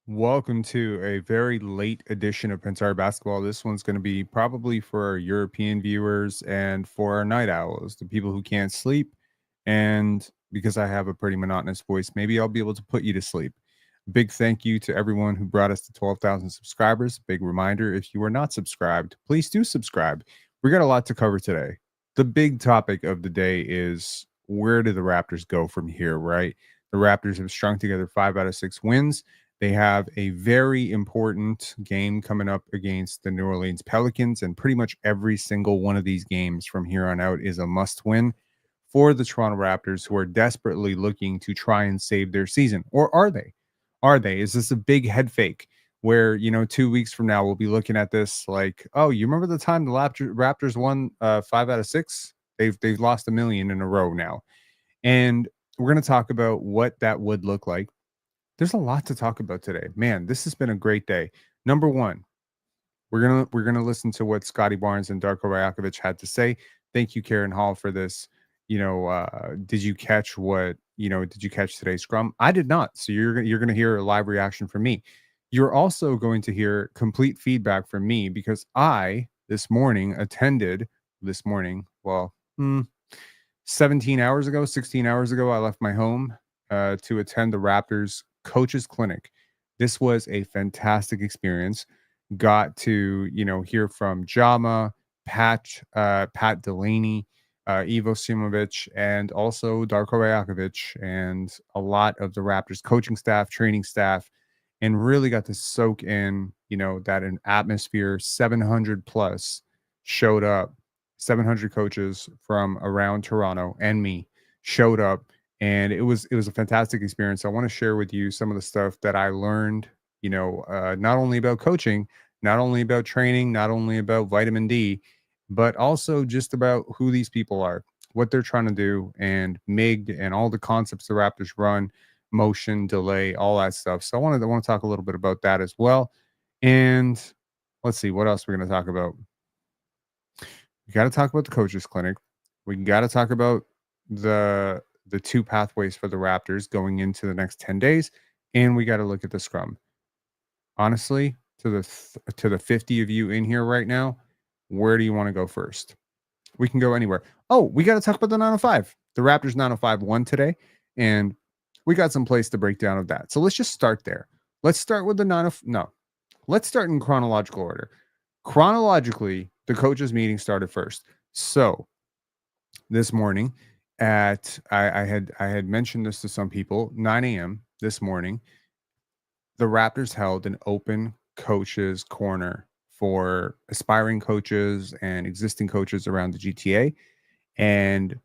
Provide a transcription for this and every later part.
Welcome to a very late edition of Pensare Basketball. This one's going to be probably for our European viewers and for our night owls, the people who can't sleep. And because I have a pretty monotonous voice, maybe I'll be able to put you to sleep. Big thank you to everyone who brought us to 12,000 subscribers. Big reminder, if you are not subscribed, please do subscribe. We got a lot to cover today. The big topic of the day is, where do the Raptors go from here, right? The Raptors have strung together 5 out of 6 wins. They have a very important game coming up against the New Orleans Pelicans, and pretty much every single one of these games from here on out is a must win for the Toronto Raptors, who are desperately looking to try and save their season. Or are they? Are they? Is this a big head fake where, 2 weeks from now, we'll be looking at this like, oh, you remember the time the Raptors won 5 out of 6? They've lost a million in a row now. And we're going to talk about what that would look like. There's a lot to talk about today. Man, this has been a great day. Number one, we're gonna listen to what Scottie Barnes and Darko Rajakovic had to say. Thank you, Karen Hall, for this. Did you catch did you catch today's scrum? I did not. So you're gonna hear a live reaction from me. You're also going to hear complete feedback from me because I this morning, well, 17 hours ago, 16 hours ago, I left my home to attend the Raptors coaches clinic. This was a fantastic experience. Got to, hear from Jama, Pat Delaney, Ivo Simovic, and also Darko Rajakovic, and a lot of the Raptors coaching staff, training staff, and really got to soak in, that an atmosphere 700 plus showed up. 700 coaches from around Toronto and me showed up, and it was a fantastic experience. I want to share with you some of the stuff that I learned, not only about coaching, not only about training, not only about vitamin D, but also just about who these people are, what they're trying to do, and MIG and all the concepts the Raptors run, motion, delay, all that stuff. So I want to talk a little bit about that as well. And let's see what else we're going to talk about. We got to talk about the coaches clinic. We got to talk about the two pathways for the Raptors going into the next 10 days, and we got to look at the scrum. Honestly, to the 50 of you in here right now, where do you want to go first? We can go anywhere. Oh, we got to talk about the 905. The Raptors 905 won today, and we got some place to break down of that. So let's just start there. Let's start with the 905. No, let's start in chronological order. Chronologically, the coaches meeting started first. So this morning I had mentioned this to some people, 9 a.m. this morning, the Raptors held an open coaches corner for aspiring coaches and existing coaches around the GTA. And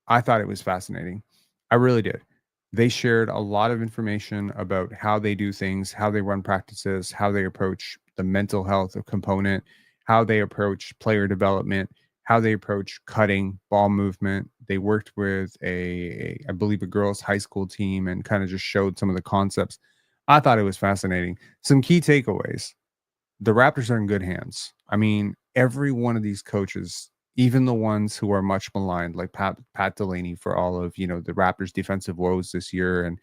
I thought it was fascinating. I really did. They shared a lot of information about how they do things, how they run practices, how they approach the mental health component, how they approach player development, how they approach cutting, ball movement. They worked with I believe, a girls' high school team and kind of just showed some of the concepts. I thought it was fascinating. Some key takeaways: the Raptors are in good hands. I mean, every one of these coaches, even the ones who are much maligned, like Pat Delaney, for all of the Raptors' defensive woes this year, and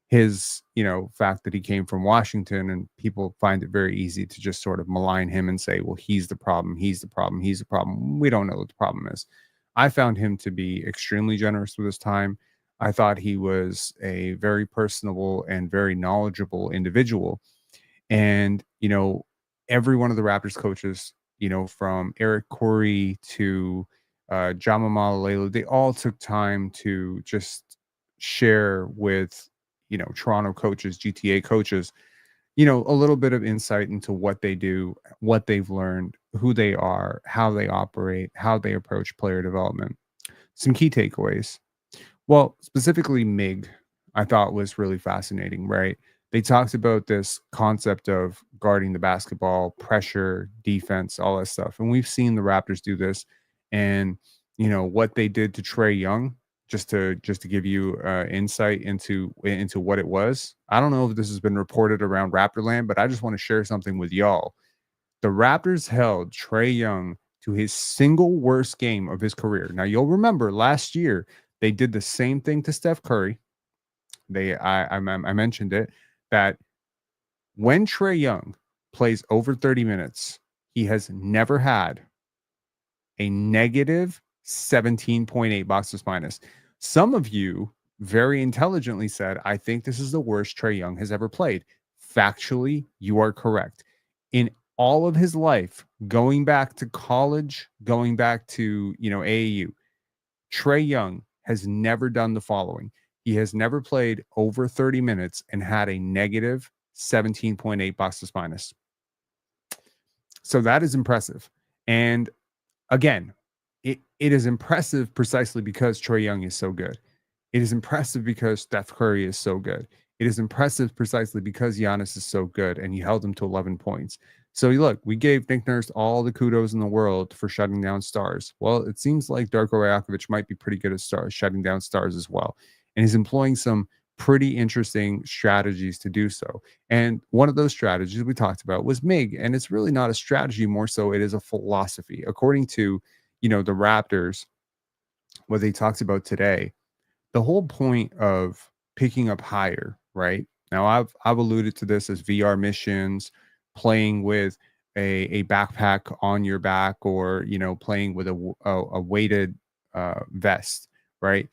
his fact that he came from Washington, and people find it very easy to just sort of malign him and say, well, he's the problem, he's the problem, he's the problem. We don't know what the problem is. I found him to be extremely generous with his time. I thought he was a very personable and very knowledgeable individual. And every one of the Raptors coaches, from Eric Corey to Jama Malalela, they all took time to just share with Toronto coaches, GTA coaches, a little bit of insight into what they do, what they've learned, who they are, how they operate, how they approach player development. Some key takeaways. Well, specifically MIG, I thought was really fascinating, right? They talked about this concept of guarding the basketball, pressure, defense, all that stuff. And we've seen the Raptors do this. And, what they did to Trey Young, just to give you insight into what it was. I don't know if this has been reported around Raptorland, but I just want to share something with y'all. The Raptors held Trey Young to his single worst game of his career. Now, you'll remember last year they did the same thing to Steph Curry. I mentioned it, that When Trae Young plays over 30 minutes, he has never had a negative 17.8 boxes minus. Some of you very intelligently said, I think this is the worst Trae Young has ever played. Factually, you are correct. In all of his life, going back to college, going back to, AAU, Trae Young has never done the following. He has never played over 30 minutes and had a negative 17.8 boxes minus. So that is impressive. And again, it is impressive precisely because Trae Young is so good. It is impressive because Steph Curry is so good. It is impressive precisely because Giannis is so good and he held him to 11 points. So look, we gave Nick Nurse all the kudos in the world for shutting down stars. Well, it seems like Darko Rajakovic might be pretty good at stars, shutting down stars as well. And he's employing some pretty interesting strategies to do so. And one of those strategies we talked about was MIG. And it's really not a strategy, more so it is a philosophy. According to, the Raptors, what they talked about today, the whole point of picking up higher, right? Now I've alluded to this as VR missions, playing with a backpack on your back, or playing with a weighted vest, right?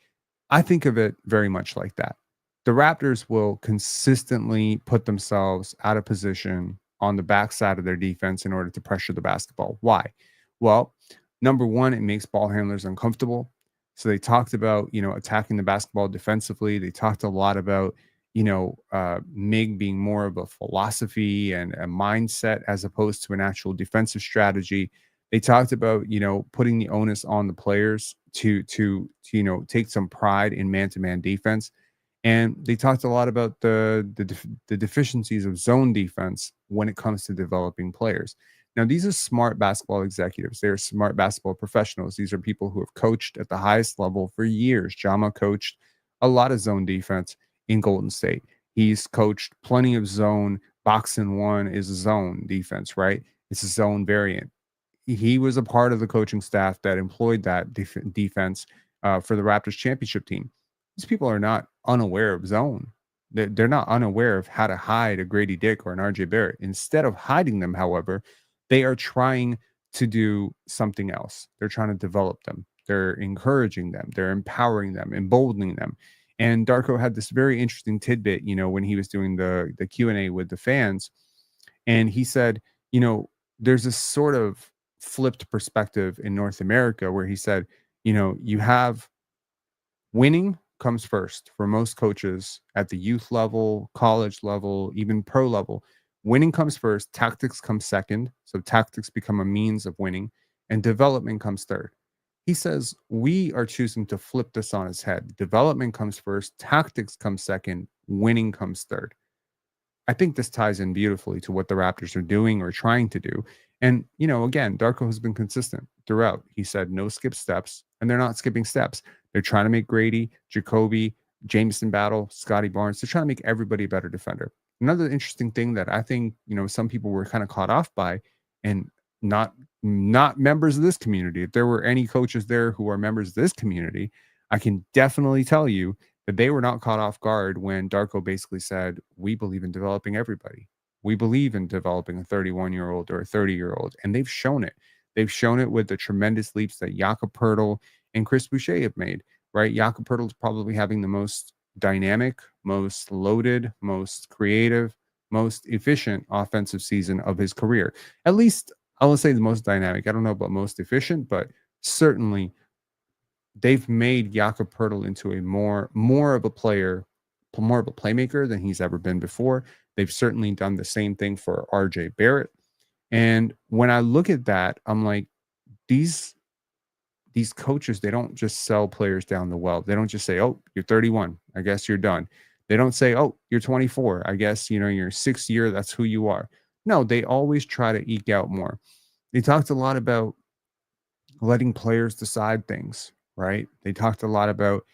I think of it very much like that. The Raptors will consistently put themselves out of position on the backside of their defense in order to pressure the basketball. Why? Well, number one, it makes ball handlers uncomfortable. So they talked about, attacking the basketball defensively. They talked a lot about, MIG being more of a philosophy and a mindset as opposed to an actual defensive strategy. They talked about, putting the onus on the players to take some pride in man-to-man defense. And they talked a lot about the deficiencies of zone defense when it comes to developing players. Now, these are smart basketball executives. They're smart basketball professionals. These are people who have coached at the highest level for years. Jama coached a lot of zone defense in Golden State. He's coached plenty of zone. Box and one is a zone defense, right? It's a zone variant. He was a part of the coaching staff that employed that defense for the Raptors championship team. These people are not unaware of zone. They're not unaware of how to hide a Grady Dick or an RJ Barrett. Instead of hiding them, however, they are trying to do something else. They're trying to develop them. They're encouraging them. They're empowering them, emboldening them. And Darko had this very interesting tidbit, when he was doing the Q&A with the fans. And he said, there's this sort of flipped perspective in North America where he said, you have winning comes first for most coaches at the youth level, college level, even pro level. Winning comes first, tactics come second. So tactics become a means of winning, and development comes third. He says we are choosing to flip this on its head. Development comes first, tactics comes second, winning comes third. I think this ties in beautifully to what the Raptors are doing or trying to do. And, again, Darko has been consistent throughout. He said no skip steps, and they're not skipping steps. They're trying to make Gradey, Jacoby, Jameson Battle, Scottie Barnes. They're trying to make everybody a better defender. Another interesting thing that I think, some people were kind of caught off by, and not members of this community. If there were any coaches there who are members of this community, I can definitely tell you that they were not caught off guard when Darko basically said, we believe in developing everybody. We believe in developing a 31-year-old or a 30-year-old. And they've shown it. They've shown it with the tremendous leaps that Jakob Poeltl and Chris Boucher have made, right? Jakob Poeltl is probably having the most dynamic, most loaded, most creative, most efficient offensive season of his career. At least I will say the most dynamic. I don't know about most efficient, but certainly they've made Jakob Poeltl into a more of a player, more of a playmaker than he's ever been before. They've certainly done the same thing for RJ Barrett. And when I look at that, I'm like, these coaches, they don't just sell players down the well. They don't just say, oh, you're 31, I guess you're done. They don't say, oh, you're 24, I guess, your sixth year, that's who you are. No, they always try to eke out more. They talked a lot about letting players decide things, right? They talked a lot about,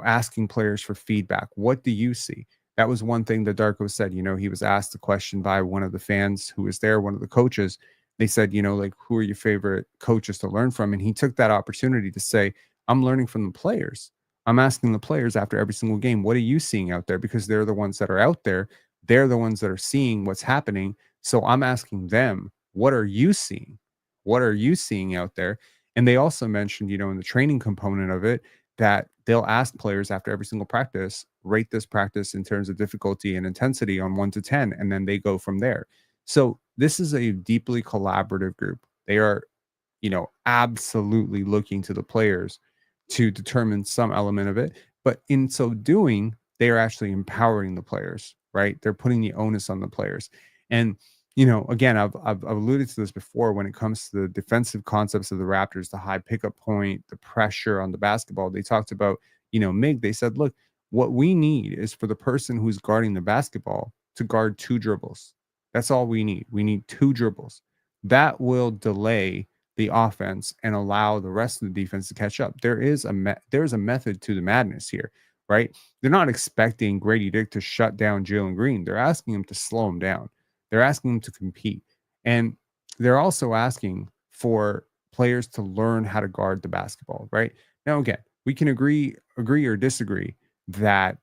asking players for feedback. What do you see? That was one thing that Darko said. He was asked a question by one of the fans who was there, one of the coaches. They said, like, who are your favorite coaches to learn from? And he took that opportunity to say, I'm learning from the players. I'm asking the players after every single game, what are you seeing out there? Because they're the ones that are out there They're the ones that are seeing what's happening. So I'm asking them, what are you seeing? What are you seeing out there? And they also mentioned, in the training component of it, that they'll ask players after every single practice, rate this practice in terms of difficulty and intensity on 1 to 10, and then they go from there. So this is a deeply collaborative group. They are, absolutely looking to the players to determine some element of it. But in so doing, they are actually empowering the players, right? They're putting the onus on the players. And, again, I've alluded to this before when it comes to the defensive concepts of the Raptors, the high pickup point, the pressure on the basketball. They talked about, Mig, they said, look, what we need is for the person who's guarding the basketball to guard two dribbles. That's all we need. We need two dribbles. That will delay the offense and allow the rest of the defense to catch up. There's a method to the madness here, right? They're not expecting Grady Dick to shut down Jalen Green. They're asking him to slow him down. They're asking him to compete. And they're also asking for players to learn how to guard the basketball, right? Now, again, we can agree or disagree that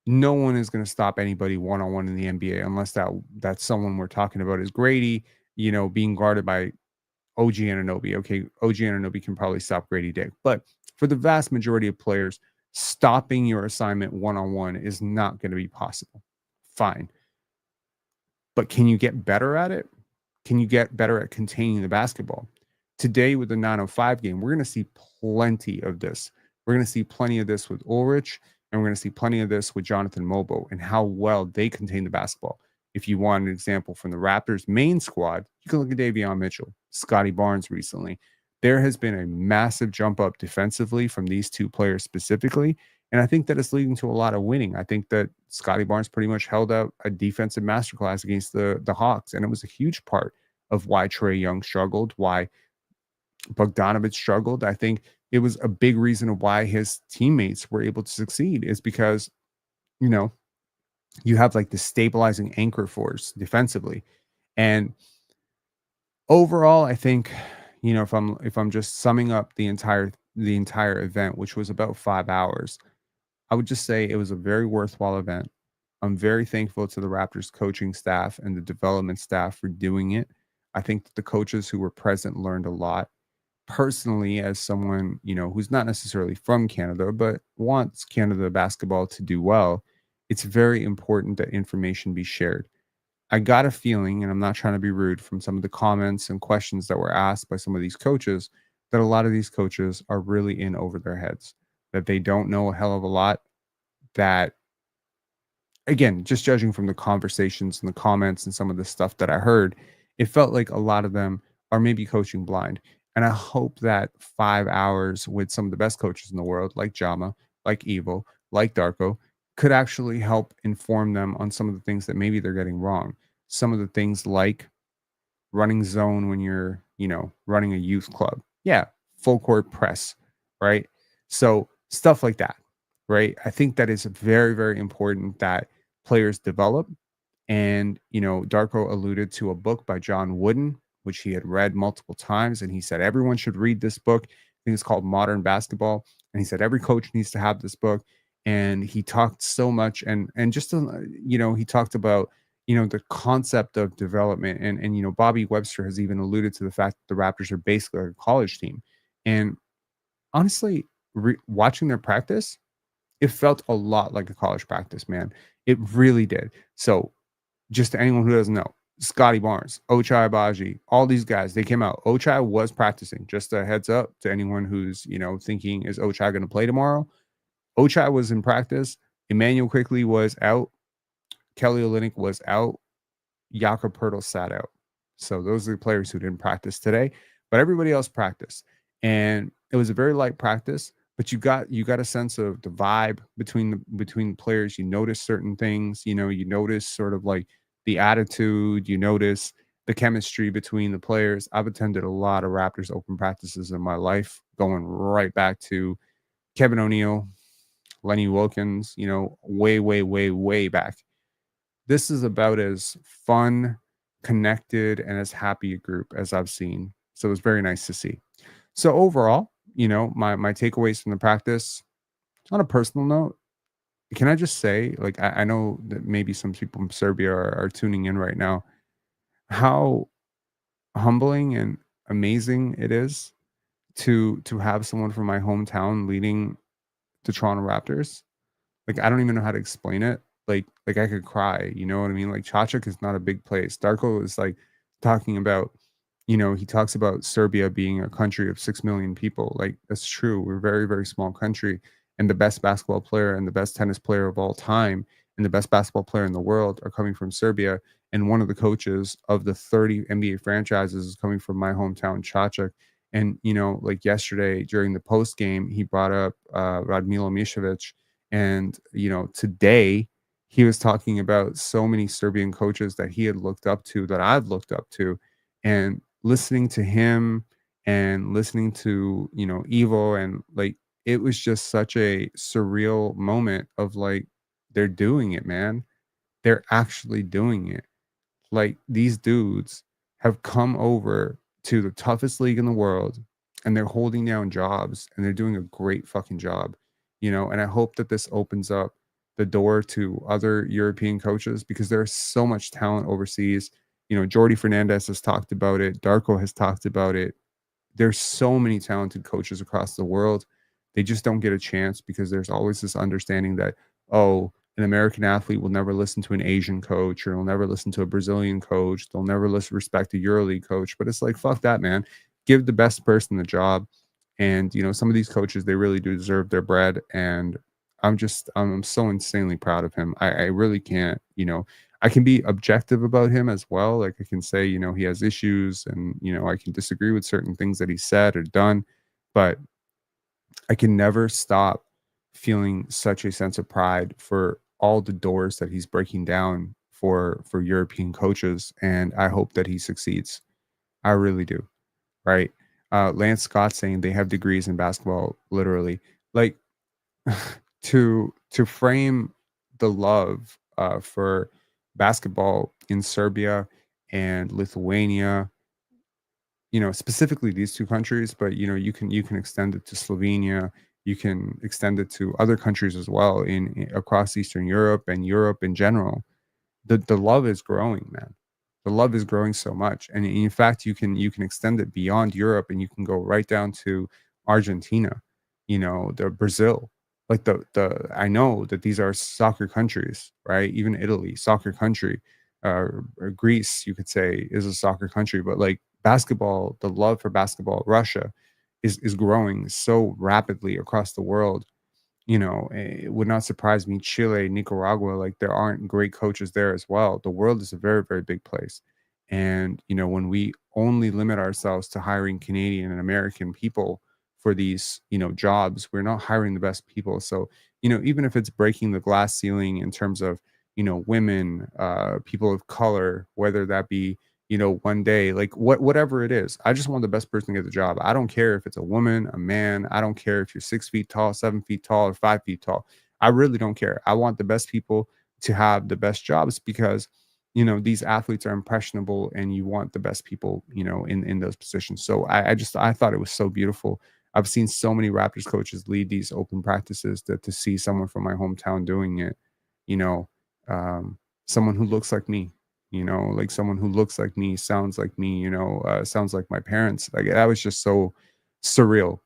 no one is going to stop anybody one-on-one in the NBA unless that's someone we're talking about is Grady, being guarded by OG Anunoby. Okay, OG Anunoby can probably stop Grady Dick. But for the vast majority of players, stopping your assignment one-on-one is not going to be possible. Fine. But can you get better at it? Can you get better at containing the basketball? Today with the 905 game, we're going to see plenty of this. We're going to see plenty of this with Ulrich, and we're going to see plenty of this with Jonathan Mobo and how well they contain the basketball. If you want an example from the Raptors main squad, you can look at Davion Mitchell, Scottie Barnes recently. There has been a massive jump up defensively from these two players specifically. And I think that it's leading to a lot of winning. I think that Scottie Barnes pretty much held out a defensive masterclass against the Hawks. And it was a huge part of why Trae Young struggled, why Bogdanovich struggled. I think it was a big reason of why his teammates were able to succeed is because, you have like the stabilizing anchor force defensively. And overall, I think, if I'm just summing up the entire event, which was about 5 hours, I would just say it was a very worthwhile event. I'm very thankful to the Raptors coaching staff and the development staff for doing it. I think that the coaches who were present learned a lot. Personally, as someone, who's not necessarily from Canada, but wants Canada basketball to do well, it's very important that information be shared. I got a feeling, and I'm not trying to be rude, from some of the comments and questions that were asked by some of these coaches, that a lot of these coaches are really in over their heads, that they don't know a hell of a lot, that, again, just judging from the conversations and the comments and some of the stuff that I heard, it felt like a lot of them are maybe coaching blind. And I hope that 5 hours with some of the best coaches in the world, like Jama, like Evo, like Darko, could actually help inform them on some of the things that maybe they're getting wrong. Some of the things like running zone when you're, running a youth club. Yeah, full court press, right? So stuff like that, right? I think that is very, very important that players develop. And, Darko alluded to a book by John Wooden, which he had read multiple times. And he said, everyone should read this book. I think it's called Modern Basketball. And he said, every coach needs to have this book. And he talked so much and just, he talked about, the concept of development. And Bobby Webster has even alluded to the fact that the Raptors are basically a college team. And honestly, watching their practice, it felt a lot like a college practice, man. It really did. So just to anyone who doesn't know, Scottie Barnes, Ochai Agbaji, all these guys, they came out. Ochai was practicing. Just a heads up to anyone who's, thinking, is Ochai going to play tomorrow? Ochai was in practice. Emmanuel Quickley was out. Kelly Olynyk was out. Jakob Poeltl sat out. So those are the players who didn't practice today, but everybody else practiced. And it was a very light practice, but you got a sense of the vibe between players. You notice certain things, you notice sort of like the attitude, you notice the chemistry between the players. I've attended a lot of Raptors open practices in my life, going right back to Kevin O'Neal, Lenny Wilkins, way, way, way, way back. This is about as fun, connected, and as happy a group as I've seen. So it was very nice to see. So overall, my takeaways from the practice, on a personal note, can I just say, like, I know that maybe some people from Serbia are tuning in right now, how humbling and amazing it is to have someone from my hometown leading the Toronto Raptors. Like, I don't even know how to explain it. Like I could cry, you know what I mean? Like, Chachak is not a big place. Darko is like talking about, he talks about Serbia being a country of 6 million people. Like, that's true. We're a very, very small country. And the best basketball player and the best tennis player of all time and the best basketball player in the world are coming from Serbia. And one of the coaches of the 30 NBA franchises is coming from my hometown, Chachak. And, like yesterday during the post game, he brought up Radmilo Mišević. And, today he was talking about so many Serbian coaches that he had looked up to, that I've looked up to. And listening to him and listening to, Evo, and like, it was just such a surreal moment of like, they're doing it, man. They're actually doing it. Like, these dudes have come over to the toughest league in the world, and they're holding down jobs, and they're doing a great fucking job, and I hope that this opens up the door to other European coaches, because there's so much talent overseas. Jordi Fernandez has talked about it. Darko has talked about it. There's so many talented coaches across the world. They just don't get a chance because there's always this understanding that, oh, an American athlete will never listen to an Asian coach, or will never listen to a Brazilian coach. They'll never respect a EuroLeague coach. But it's like, fuck that, man. Give the best person the job. And, some of these coaches, they really do deserve their bread. And I'm so insanely proud of him. I really can't, I can be objective about him as well. Like, I can say, he has issues, and, I can disagree with certain things that he said or done, but I can never stop feeling such a sense of pride for all the doors that he's breaking down for European coaches. And I hope that he succeeds. I really do. Right. Lance Scott saying they have degrees in basketball, literally. Like, to frame the love for basketball in Serbia and Lithuania, specifically these two countries, but you can extend it to Slovenia, you can extend it to other countries as well in across Eastern Europe and Europe in general. The love is growing, man. The love is growing so much, and in fact, you can extend it beyond Europe, and you can go right down to Argentina, the Brazil. Like, the I know that these are soccer countries, right? Even Italy, soccer country. Or Greece, you could say, is a soccer country, but like basketball, the love for basketball, Russia is growing so rapidly across the world. It would not surprise me. Chile, Nicaragua, like, there aren't great coaches there as well. The world is a very, very big place. And, when we only limit ourselves to hiring Canadian and American people for these, jobs, we're not hiring the best people. So, even if it's breaking the glass ceiling in terms of, women, people of color, whether that be, one day, like, whatever it is, I just want the best person to get the job. I don't care if it's a woman, a man. I don't care if you're 6 feet tall, 7 feet tall, or 5 feet tall. I really don't care. I want the best people to have the best jobs, because these athletes are impressionable, and you want the best people, in those positions. So I thought it was so beautiful. I've seen so many Raptors coaches lead these open practices, that to see someone from my hometown doing it, you know, um, someone who looks like me, like someone who looks like me, sounds like me, sounds like my parents. Like, that was just so surreal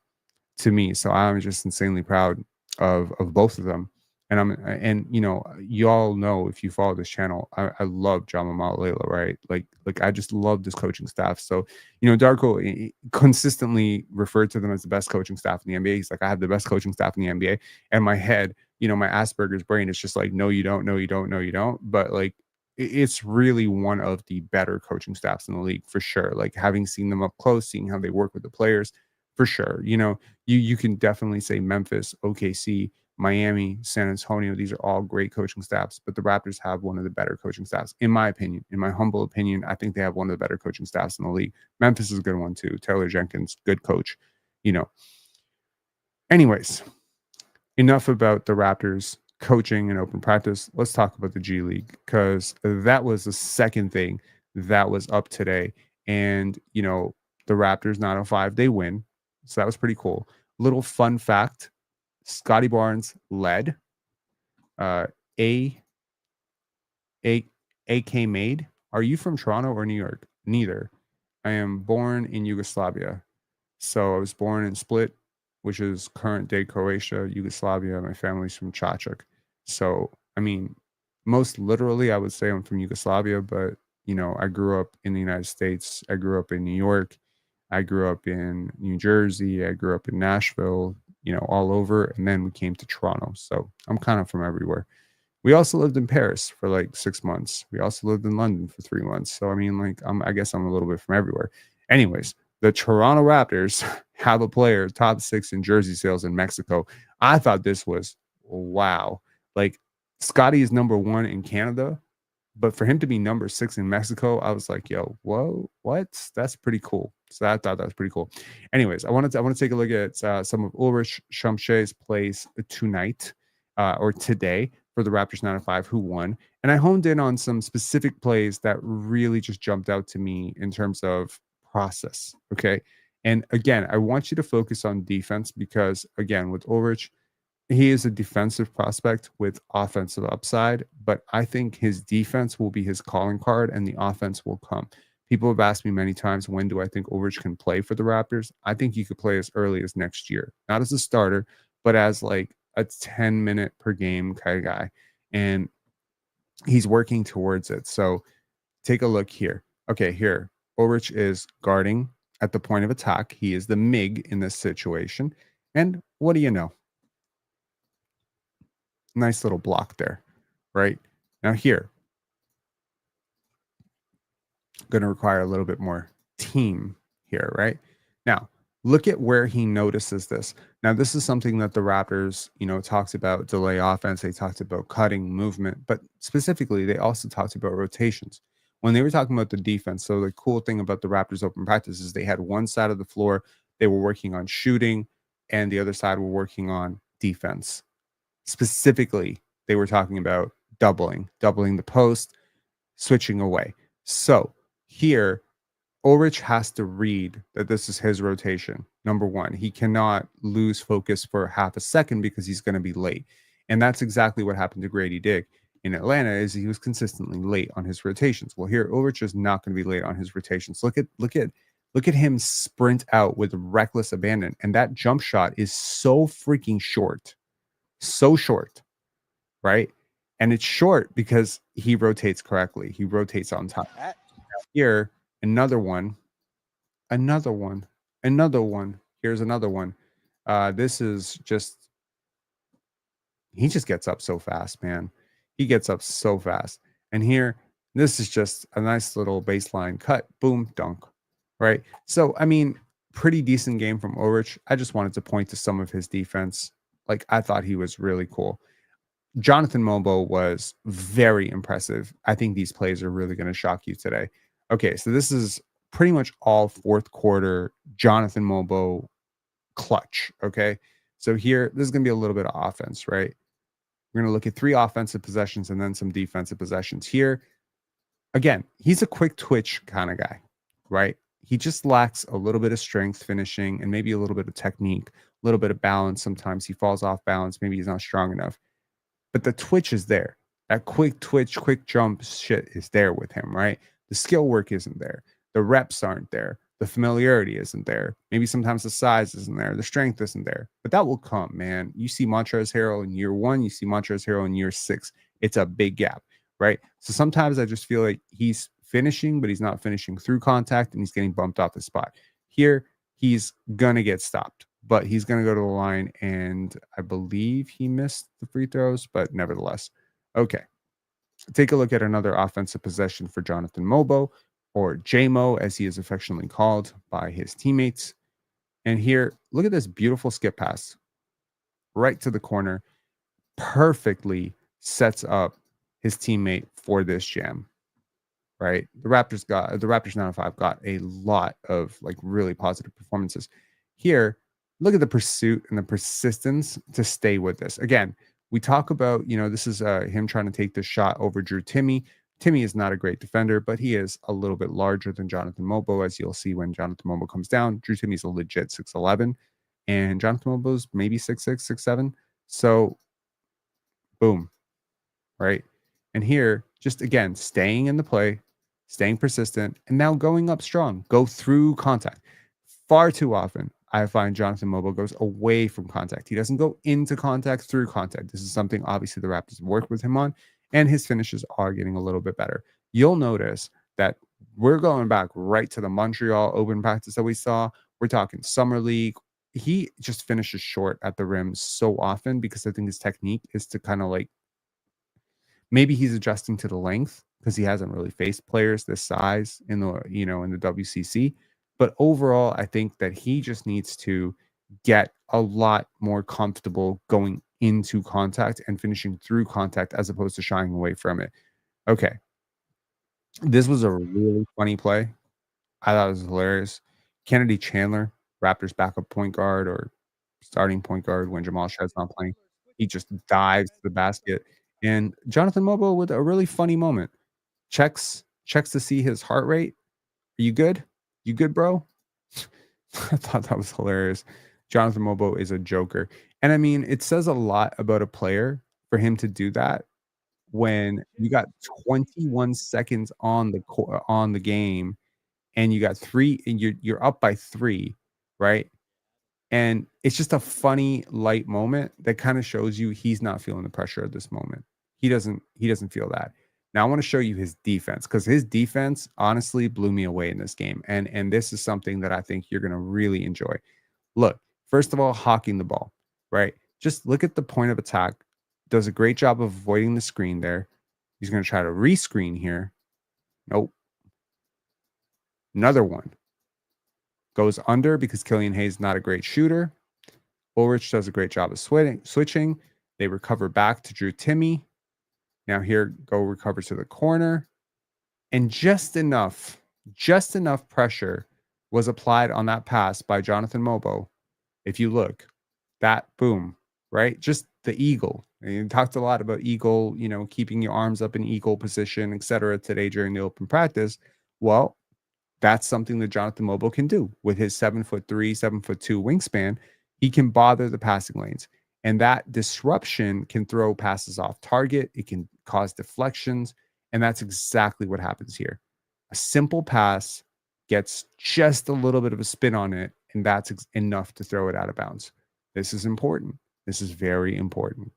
to me. So I'm just insanely proud of both of them. And you all know, if you follow this channel, I love Jama Malalela, right? Like I just love this coaching staff. So, Darko consistently referred to them as the best coaching staff in the NBA. He's like, I have the best coaching staff in the NBA. And my head, my Asperger's brain is just like, no, you don't, no, you don't, no, you don't. But like, it's really one of the better coaching staffs in the league, for sure. Like, having seen them up close, seeing how they work with the players, for sure. You can definitely say Memphis, OKC, Miami, San Antonio. These are all great coaching staffs, but the Raptors have one of the better coaching staffs, in my opinion. In my humble opinion, I think they have one of the better coaching staffs in the league. Memphis is a good one too. Taylor Jenkins, good coach. You know. Anyways, enough about the Raptors coaching and open practice. Let's talk about the G League, because that was the second thing that was up today. And the Raptors 905, they win. So that was pretty cool. Little fun fact: Scottie Barnes led. Uh, A A AK Made. Are you from Toronto or New York? Neither. I am born in Yugoslavia. So I was born in Split, which is current day Croatia, Yugoslavia. My family's from Čačak. So, I mean, most literally, I would say I'm from Yugoslavia, but I grew up in the United States. I grew up in New York. I grew up in New Jersey. I grew up in Nashville, all over. And then we came to Toronto. So I'm kind of from everywhere. We also lived in Paris for like 6 months. We also lived in London for 3 months. So I mean, like, I guess I'm a little bit from everywhere. Anyways, the Toronto Raptors have a player top 6 in jersey sales in Mexico. I thought this was wow. Like, Scottie is number 1 in Canada, but for him to be number 6 in Mexico, I was like, yo, whoa, what? That's pretty cool. So I thought that was pretty cool. Anyways, I want to take a look at some of Ulrich Shumshe's plays tonight or today for the Raptors 9-5 who won. And I honed in on some specific plays that really just jumped out to me in terms of process. Okay. And again, I want you to focus on defense because, again, with Ulrich, he is a defensive prospect with offensive upside, but I think his defense will be his calling card and the offense will come. People have asked me many times, when do I think Ulrich can play for the Raptors? I think he could play as early as next year, not as a starter, but as like a 10-minute per game kind of guy. And he's working towards it. So take a look here. Okay, here, Ulrich is guarding at the point of attack. He is the MIG in this situation. And what do you know? Nice little block there, right? Now here, going to require a little bit more team here, right? Now, look at where he notices this. Now, this is something that the Raptors, talks about delay offense. They talked about cutting movement, but specifically, they also talked about rotations. When they were talking about the defense, so the cool thing about the Raptors open practice is they had one side of the floor, they were working on shooting, and the other side were working on defense. Specifically, they were talking about doubling the post, switching away. So here, Ulrich has to read that this is his rotation. Number one, he cannot lose focus for half a second because he's going to be late. And that's exactly what happened to Gradey Dick in Atlanta, is he was consistently late on his rotations. Well, here, Ulrich is not going to be late on his rotations. Look at him sprint out with reckless abandon. And that jump shot is so freaking short. So short, right? And it's short because he rotates correctly. He rotates on top. Here, another one. Here's another one. This is just, he just gets up so fast, man. He gets up so fast. And here, this is just a nice little baseline cut, boom, dunk, right? So, I mean, pretty decent game from Ulrich. I just wanted to point to some of his defense. Like, I thought he was really cool. Jonathan Mobo was very impressive. I think these plays are really going to shock you today. Okay, so this is pretty much all fourth quarter Jonathan Mobo clutch. Okay, so here, this is going to be a little bit of offense, right? We're going to look at 3 offensive possessions and then some defensive possessions here. Again, he's a quick twitch kind of guy, right? He just lacks a little bit of strength finishing and maybe a little bit of technique, a little bit of balance. Sometimes he falls off balance. Maybe he's not strong enough. But the twitch is there. That quick twitch, quick jump shit is there with him, right? The skill work isn't there. The reps aren't there. The familiarity isn't there. Maybe sometimes the size isn't there. The strength isn't there. But that will come, man. You see Montrezl Harrell in year 1. You see Montrezl Harrell in year 6. It's a big gap, right? So sometimes I just feel like he's finishing, but he's not finishing through contact, and he's getting bumped off the spot. Here, he's going to get stopped, but he's going to go to the line, and I believe he missed the free throws, but nevertheless. Okay. Take a look at another offensive possession for Jonathan Mobo, or JMO, as he is affectionately called by his teammates. And here, look at this beautiful skip pass right to the corner. Perfectly sets up his teammate for this jam. Right, the Raptors 9-5 got a lot of like really positive performances. Here, look at the pursuit and the persistence to stay with this. Again, we talk about, this is him trying to take the shot over Drew Timme. Timme is not a great defender, but he is a little bit larger than Jonathan Mobo, as you'll see when Jonathan Mobo comes down. Drew Timme is a legit 6'11", and Jonathan Mobo's maybe 6'6", 6'7". So, boom. right? And here, just again, staying in the play, staying persistent, and now going up strong, go through contact. Far too often, I find Jonathan Mobo goes away from contact. He doesn't go into contact through contact. This is something obviously the Raptors work with him on, and his finishes are getting a little bit better. You'll notice that we're going back right to the Montreal open practice that we saw. We're talking summer league. He just finishes short at the rim so often because I think his technique is to kind of like maybe he's adjusting to the length because he hasn't really faced players this size in the in the WCC. But overall, I think that he just needs to get a lot more comfortable going into contact and finishing through contact as opposed to shying away from it. Okay, this was a really funny play. I thought it was hilarious. Kennedy Chandler, Raptors backup point guard or starting point guard when Jamal Shed's not playing, he just dives to the basket. And Jonathan Mobo with a really funny moment. Checks to see his heart rate. Are you good? You good, bro? I thought that was hilarious. Jonathan Mobo is a joker. And I mean, it says a lot about a player for him to do that when you got 21 seconds on the game and you got 3 and you're up by 3, right? And it's just a funny light moment that kind of shows you he's not feeling the pressure of this moment. He doesn't feel that. Now I want to show you his defense because his defense honestly blew me away in this game. And this is something that I think you're going to really enjoy. Look, first of all, hawking the ball, right? Just look at the point of attack. Does a great job of avoiding the screen there. He's going to try to rescreen here. Nope. Another one. Goes under because Killian Hayes is not a great shooter. Ulrich does a great job of switching. They recover back to Drew Timme. Now here, go recover to the corner. And just enough pressure was applied on that pass by Jonathan Mobo. If you look, that boom, right? Just the eagle. And you talked a lot about eagle, keeping your arms up in eagle position, etc. today during the open practice. Well, that's something that Jonathan Mobo can do with his 7'3", 7'2" wingspan. He can bother the passing lanes, and that disruption can throw passes off target. It can cause deflections, and that's exactly what happens here. A simple pass gets just a little bit of a spin on it, and that's enough to throw it out of bounds. This is important. This is very important.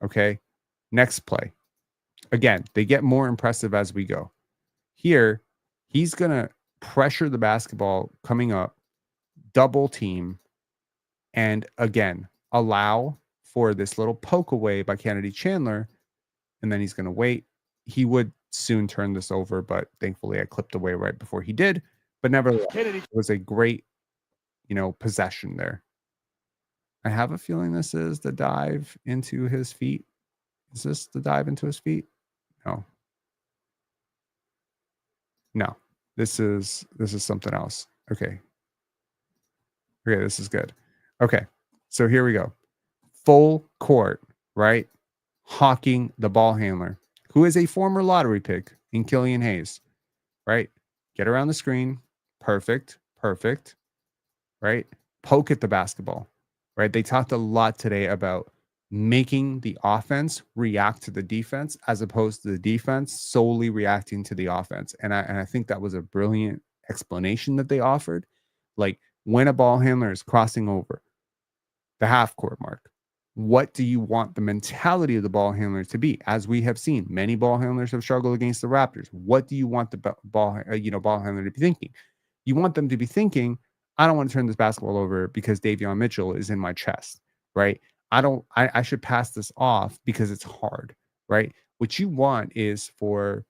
Okay, next play. Again, they get more impressive as we go. Here, he's going to pressure the basketball coming up, double team, and again, allow for this little poke away by Kennedy Chandler. And then he's going to wait. He would soon turn this over, but thankfully I clipped away right before he did. But nevertheless, it was a great, possession there. I have a feeling this is the dive into his feet. Is this the dive into his feet? No. No. This is something else. Okay, this is good. Okay, so here we go. Full court, right? Hawking the ball handler, who is a former lottery pick in Killian Hayes, right? Get around the screen. Perfect. Right? Poke at the basketball, right? They talked a lot today about making the offense react to the defense as opposed to the defense solely reacting to the offense. And I think that was a brilliant explanation that they offered. Like when a ball handler is crossing over the half court mark, what do you want the mentality of the ball handler to be? As we have seen, many ball handlers have struggled against the Raptors. What do you want the ball handler to be thinking? You want them to be thinking, I don't want to turn this basketball over because Davion Mitchell is in my chest, right? I should pass this off because it's hard, right? What you want is for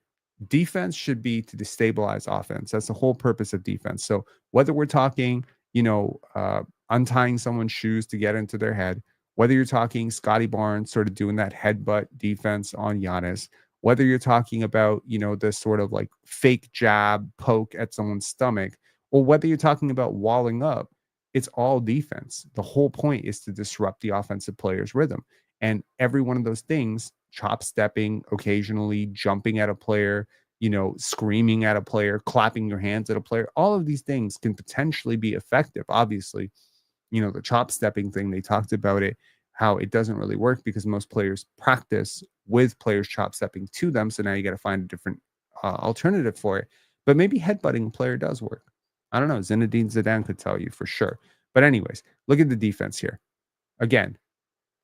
defense should be to destabilize offense. That's the whole purpose of defense. So whether we're talking, untying someone's shoes to get into their head, whether you're talking Scottie Barnes sort of doing that headbutt defense on Giannis, whether you're talking about, this sort of like fake jab poke at someone's stomach, or whether you're talking about walling up, it's all defense. The whole point is to disrupt the offensive player's rhythm. And every one of those things, chop stepping, occasionally jumping at a player, screaming at a player, clapping your hands at a player, all of these things can potentially be effective. Obviously, the chop stepping thing, they talked about it, how it doesn't really work because most players practice with players chop stepping to them. So now you got to find a different alternative for it. But maybe headbutting a player does work. I don't know. Zinedine Zidane could tell you for sure. But anyways, look at the defense here. Again,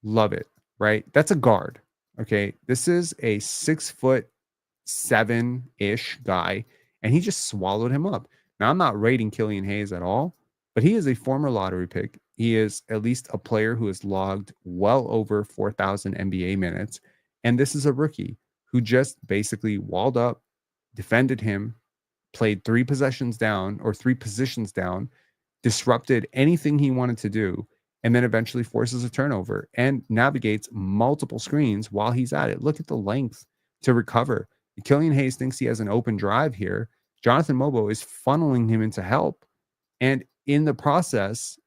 love it, right? That's a guard. Okay. This is a 6'7" ish guy, and he just swallowed him up. Now, I'm not rating Killian Hayes at all, but he is a former lottery pick. He is at least a player who has logged well over 4,000 NBA minutes. And this is a rookie who just basically walled up, defended him, played 3 positions down, disrupted anything he wanted to do, and then eventually forces a turnover and navigates multiple screens while he's at it. Look at the length to recover. Killian Hayes thinks he has an open drive here. Jonathan Mobo is funneling him into help, and in the process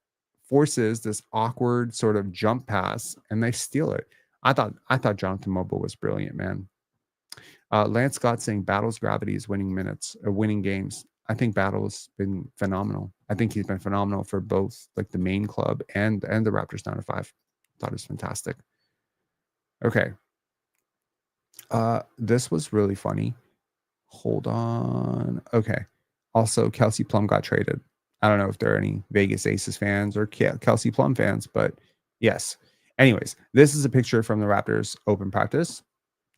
forces this awkward sort of jump pass, and they steal it. I thought Jonathan Mobo was brilliant, man. Lance Scott saying Battle's gravity is winning minutes or winning games. I think Battle has been phenomenal. I think he's been phenomenal for both like the main club and the Raptors down to 5. Thought it was fantastic. Okay. This was really funny. Hold on. Okay. Also, Kelsey Plum got traded. I don't know if there are any Vegas Aces fans or Kelsey Plum fans, but yes. Anyways, this is a picture from the Raptors open practice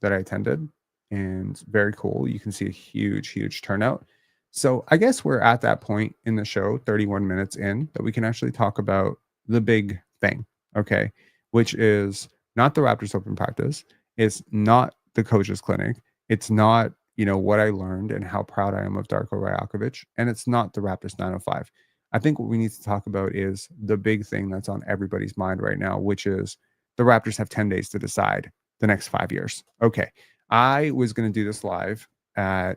that I attended, and very cool. You can see a huge turnout. So I guess we're at that point in the show, 31 minutes in, that we can actually talk about the big thing, okay? Which is not the Raptors open practice. It's not the coaches clinic. It's not, what I learned and how proud I am of Darko Rajakovic. And it's not the Raptors 905. I think what we need to talk about is the big thing that's on everybody's mind right now, which is the Raptors have 10 days to decide the next 5 years. Okay. I was going to do this live at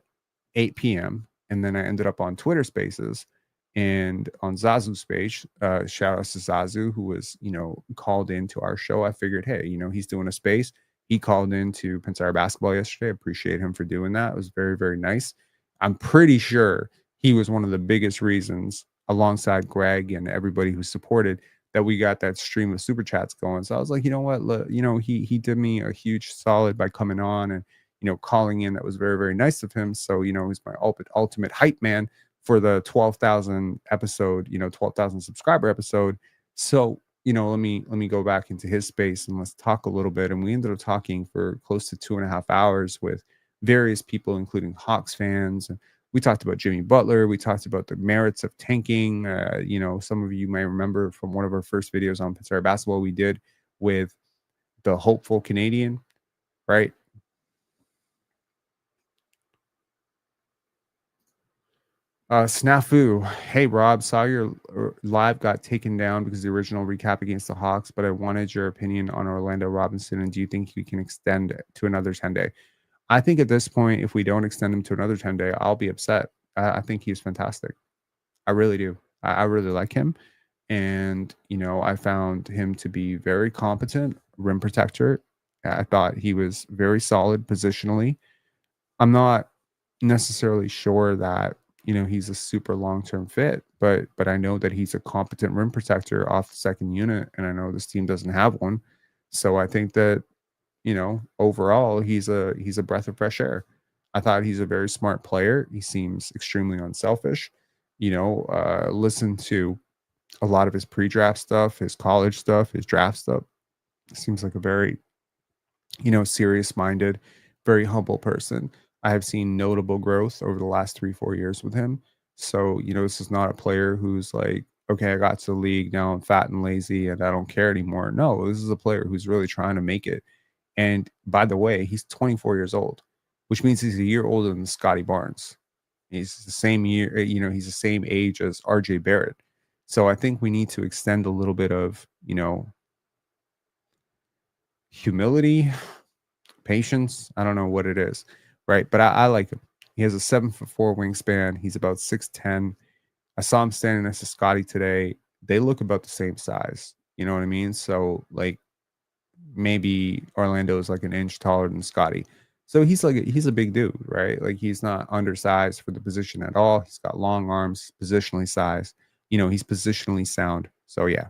8 p.m. and then I ended up on Twitter Spaces and on Zazu's space. Shout out to Zazu, who was, called into our show. I figured, hey, he's doing a space. He called into PENSARE Basketball yesterday. I appreciate him for doing that. It was very, very nice. I'm pretty sure he was one of the biggest reasons, alongside Greg and everybody who supported, that we got that stream of super chats going. So I was like, you know what, he did me a huge solid by coming on and calling in. That was very, very nice of him. So he's my ultimate hype man for the 12,000 episode, 12,000 subscriber episode. So let me go back into his space and let's talk a little bit. And we ended up talking for close to 2.5 hours with various people, including Hawks fans. And we talked about Jimmy Butler. We talked about the merits of tanking. Some of you may remember from one of our first videos on PENSARE Basketball we did with the hopeful Canadian, right? Snafu. Hey, Rob, saw your live got taken down because the original recap against the Hawks, but I wanted your opinion on Orlando Robinson. And do you think we can extend to another 10-day? I think at this point, if we don't extend him to another 10-day, I'll be upset. I think he's fantastic. I really do. I really like him. And, I found him to be very competent rim protector. I thought he was very solid positionally. I'm not necessarily sure that, he's a super long-term fit, but I know that he's a competent rim protector off the second unit. And I know this team doesn't have one. So I think that, overall, he's a breath of fresh air. I thought he's a very smart player. He seems extremely unselfish. Listen to a lot of his pre-draft stuff, his college stuff, his draft stuff. Seems like a very, serious-minded, very humble person. I have seen notable growth over the last 3-4 years with him. So, this is not a player who's like, okay, I got to the league, now I'm fat and lazy and I don't care anymore. No, this is a player who's really trying to make it. And by the way, he's 24 years old, which means he's a year older than Scottie Barnes. He's the same year, he's the same age as RJ Barrett. So I think we need to extend a little bit of, humility, patience. I don't know what it is, right? But I like him. He has a 7'4" wingspan. He's about 6'10". I saw him standing next to Scottie today. They look about the same size. You know what I mean? So like maybe Orlando is like an inch taller than Scottie. So he's a big dude, right? Like he's not undersized for the position at all. He's got long arms, positionally sized. He's positionally sound. So yeah.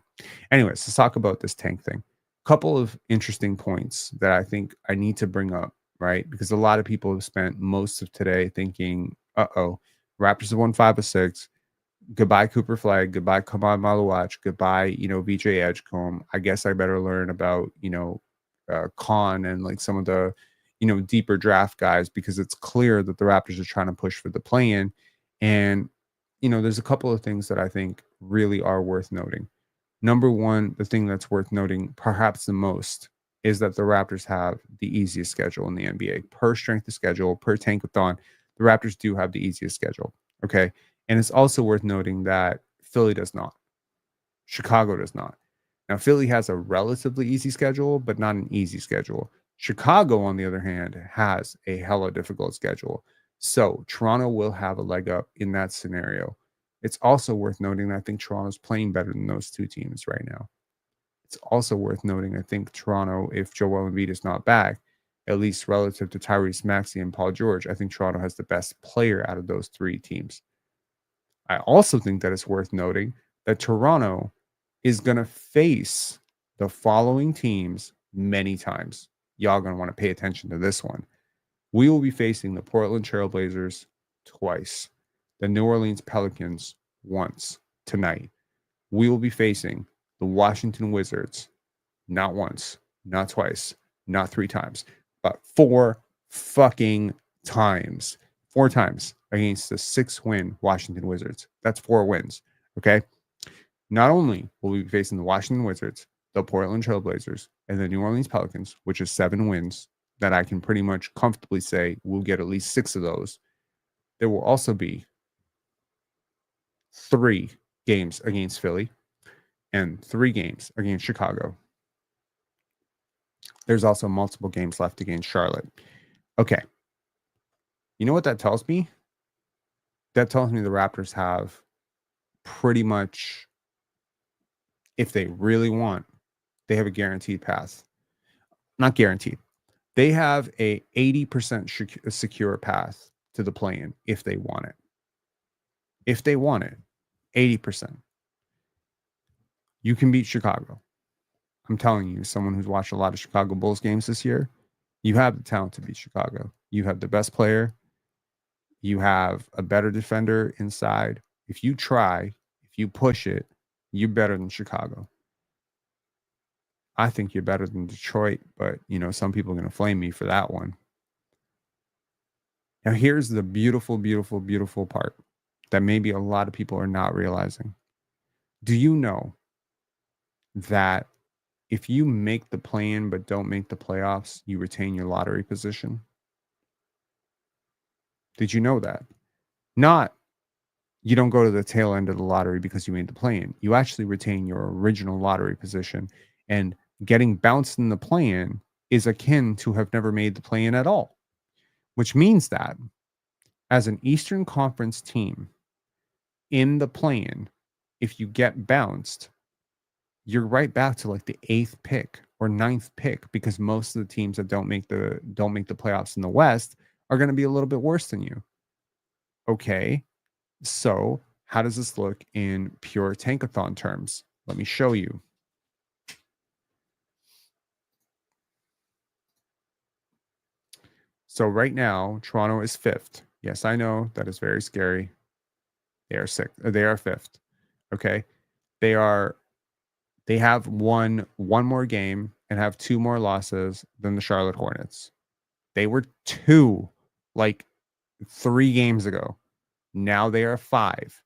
Anyways, let's talk about this tank thing. Couple of interesting points that I think I need to bring up, right? Because a lot of people have spent most of today thinking, Raptors have won 5 of 6. Goodbye, Cooper Flag. Goodbye, Kamal Malawach. Goodbye, VJ Edgecombe. I guess I better learn about, Khan and like some of the, deeper draft guys, because it's clear that the Raptors are trying to push for the play-in. And, there's a couple of things that I think really are worth noting. Number one, the thing that's worth noting perhaps the most is that the Raptors have the easiest schedule in the NBA. Per strength of schedule, per tankathon, the Raptors do have the easiest schedule. Okay. And it's also worth noting that Philly does not. Chicago does not. Now, Philly has a relatively easy schedule, but not an easy schedule. Chicago, on the other hand, has a hella difficult schedule. So Toronto will have a leg up in that scenario. It's also worth noting that I think Toronto's playing better than those two teams right now. It's also worth noting, I think Toronto, if Joel Embiid is not back, at least relative to Tyrese Maxey and Paul George, I think Toronto has the best player out of those three teams. I also think that it's worth noting that Toronto is going to face the following teams many times. Y'all going to want to pay attention to this one. We will be facing the Portland Trailblazers twice, the New Orleans Pelicans once tonight. We will be facing the Washington Wizards not once, not twice, not 3 times, but 4 fucking times. 4 times against the 6-win Washington Wizards. That's 4 wins. Okay. Not only will we be facing the Washington Wizards, the Portland Trailblazers, and the New Orleans Pelicans, which is 7 wins that I can pretty much comfortably say we'll get at least 6 of those. There will also be 3 games against Philly and 3 games against Chicago. There's also multiple games left against Charlotte. Okay. You know what that tells me? That tells me the Raptors have pretty much, if they really want, they have a guaranteed path. Not guaranteed. They have a 80% secure path to the play-in if they want it. If they want it, 80%. You can beat Chicago. I'm telling you, someone who's watched a lot of Chicago Bulls games this year, you have the talent to beat Chicago. You have the best player. You have a better defender inside. If you try, if you push it, you're better than Chicago. I think you're better than Detroit, but some people are going to flame me for that one. Now, here's the beautiful, beautiful, beautiful part that maybe a lot of people are not realizing. Do you know that if you make the play-in but don't make the playoffs, you retain your lottery position? Did you know that? Not you don't go to the tail end of the lottery because you made the play-in. You actually retain your original lottery position, and getting bounced in the play-in is akin to have never made the play-in at all, which means that as an Eastern Conference team in the play-in, if you get bounced, you're right back to like the 8th pick or 9th pick, because most of the teams that don't make the playoffs in the West are going to be a little bit worse than you. Okay. So how does this look in pure tankathon terms? Let me show you. So right now, Toronto is 5th. Yes, I know that is very scary. They are 6th. They are 5th. Okay. They have won 1 more game and have 2 more losses than the Charlotte Hornets. They were 2 like 3 games ago. Now they are 5.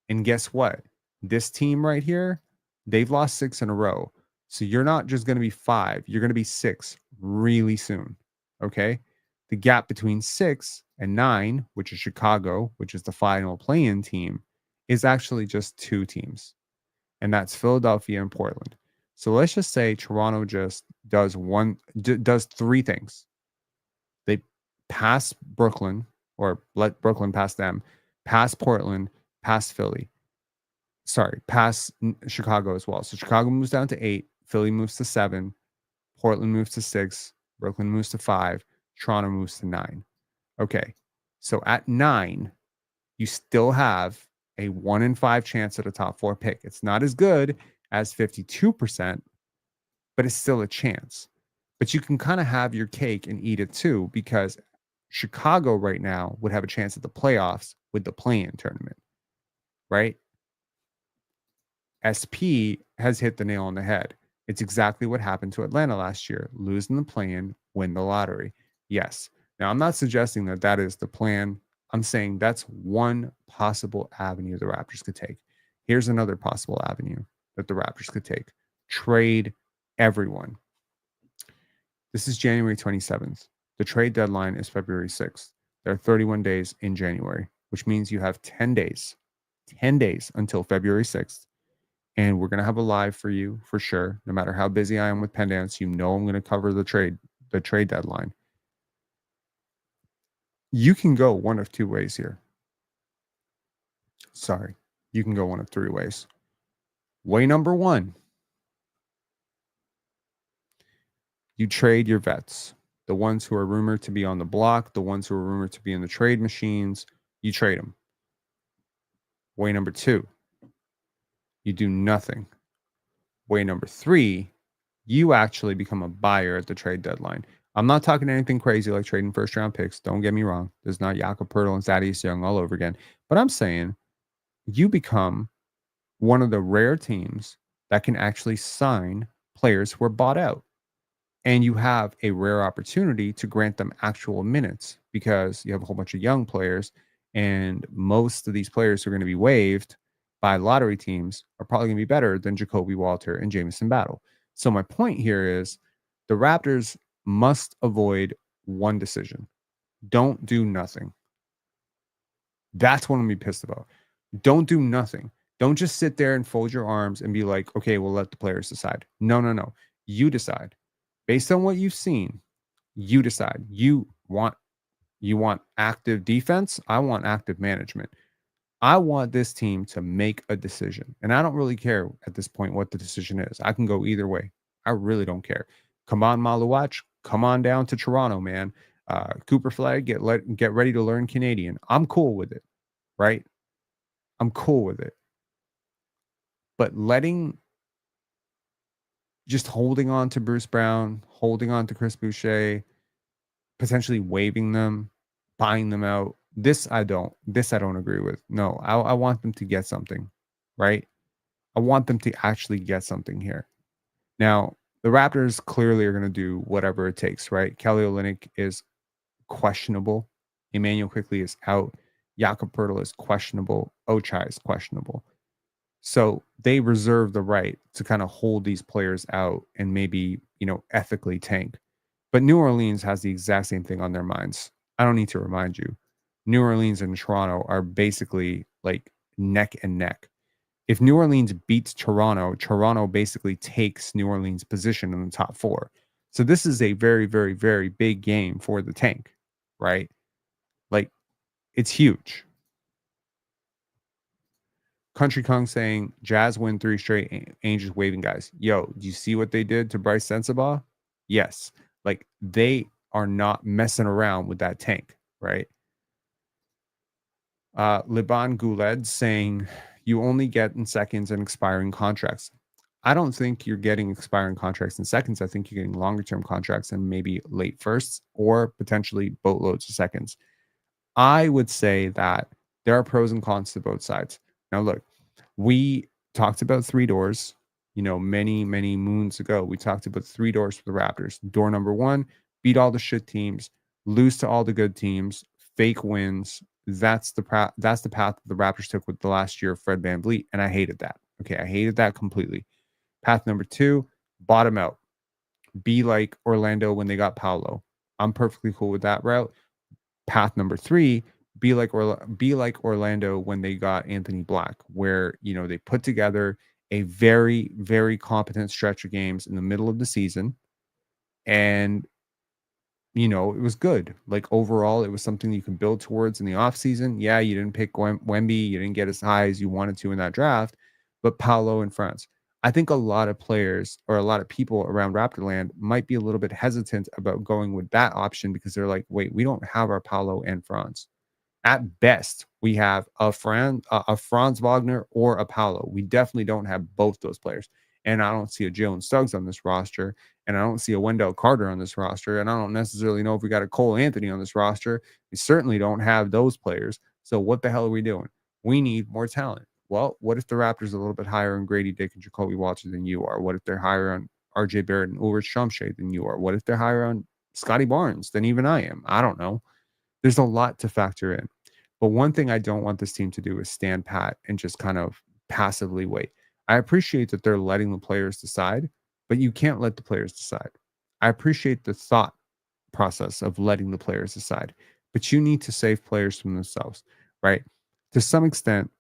And guess what? This team right here, they've lost 6 in a row. So you're not just going to be 5. You're going to be 6 really soon. Okay. The gap between 6 and 9, which is Chicago, which is the final play-in team, is actually just 2 teams. And that's Philadelphia and Portland. So let's just say Toronto just does 3 things. They pass Brooklyn, or let Brooklyn pass them, pass Portland, pass Philly. Sorry, pass Chicago as well. So Chicago moves down to 8, Philly moves to 7, Portland moves to 6, Brooklyn moves to 5, Toronto moves to 9. Okay, so at 9, you still have a 1 in 5 chance at a top 4 pick. It's not as good as 52%, but it's still a chance. But you can kind of have your cake and eat it too, because Chicago right now would have a chance at the playoffs with the play-in tournament, right? SP has hit the nail on the head. It's exactly what happened to Atlanta last year: lose in the play-in, win the lottery. Yes. Now, I'm not suggesting that that is the plan. I'm saying that's one possible avenue the Raptors could take. Here's another possible avenue that the Raptors could take: trade everyone. This is January 27th. The trade deadline is February 6th. There are 31 days in January, which means you have 10 days until February 6th. And we're going to have a live for you for sure. No matter how busy I am with Pen Dance, I'm going to cover the trade deadline. You can go one of two ways here. Sorry. You can go one of three ways. Way number one, you trade your vets. The ones who are rumored to be on the block, the ones who are rumored to be in the trade machines, you trade them. Way number two, you do nothing. Way number three, you actually become a buyer at the trade deadline. I'm not talking anything crazy like trading first round picks. Don't get me wrong. There's not Jakob Poeltl and Thaddeus Young all over again. But I'm saying you become one of the rare teams that can actually sign players who are bought out. And you have a rare opportunity to grant them actual minutes, because you have a whole bunch of young players, and most of these players who are going to be waived by lottery teams are probably going to be better than Jacoby Walter and Jamison Battle. So my point here is the Raptors must avoid one decision: don't do nothing. That's what I'm going to be pissed about. Don't do nothing. Don't just sit there and fold your arms and be like, okay, we'll let the players decide. No. You decide. Based on what you've seen, you decide. You want active defense? I want active management. I want this team to make a decision. And I don't really care at this point what the decision is. I can go either way. I really don't care. Come on, Maluach. Come on down to Toronto, man. Cooper Flag, get ready to learn Canadian. I'm cool with it, right? I'm cool with it. But just holding on to Bruce Brown, holding on to Chris Boucher, potentially waiving them, buying them out. This I don't agree with. No, I want them to get something, right? I want them to actually get something here. Now, the Raptors clearly are going to do whatever it takes, right? Kelly Olynyk is questionable. Emmanuel Quickley is out. Jakob Poeltl is questionable. Ochai is questionable. So they reserve the right to kind of hold these players out and maybe, ethically tank. But New Orleans has the exact same thing on their minds. I don't need to remind you. New Orleans and Toronto are basically like neck and neck. If New Orleans beats Toronto, Toronto basically takes New Orleans' position in the top four. So this is a very, very, very big game for the tank, right? Like, it's huge. Country Kong saying Jazz win 3 straight, Angels waving guys. Yo, do you see what they did to Bryce Sensabaugh? Yes. Like, they are not messing around with that tank, right? Liban Guled saying you only get in seconds and expiring contracts. I don't think you're getting expiring contracts in seconds. I think you're getting longer term contracts and maybe late firsts or potentially boatloads of seconds. I would say that there are pros and cons to both sides. Now, look, we talked about 3 doors, many, many moons ago. We talked about 3 doors for the Raptors. Door number 1, beat all the shit teams, lose to all the good teams, fake wins. That's the path that the Raptors took with the last year of Fred VanVleet, and I hated that. Okay, I hated that completely. Path number 2, bottom out. Be like Orlando when they got Paolo. I'm perfectly cool with that route. Path number 3, be like Orlando when they got Anthony Black, where they put together a very, very competent stretch of games in the middle of the season, and it was good. Like, overall, it was something you can build towards in the offseason. Yeah, you didn't pick Wemby, you didn't get as high as you wanted to in that draft, but Paolo and France. I think a lot of players or a lot of people around Raptorland might be a little bit hesitant about going with that option because they're like, wait, we don't have our Paolo and Franz. At best, we have a Franz Wagner or a Paolo. We definitely don't have both those players. and I don't see a Jalen Suggs on this roster, and I don't see a Wendell Carter on this roster, and I don't necessarily know if we got a Cole Anthony on this roster. We certainly don't have those players. So what the hell are we doing? We need more talent. Well, what if the Raptors are a little bit higher on Gradey Dick and Jacoby Watson than you are? What if they're higher on RJ Barrett and Ulrich Shumshay than you are? What if they're higher on Scottie Barnes than even I am? I don't know. There's a lot to factor in. But one thing I don't want this team to do is stand pat and just kind of passively wait. I appreciate that they're letting the players decide, but you can't let the players decide. I appreciate the thought process of letting the players decide, but you need to save players from themselves, right? To some extent,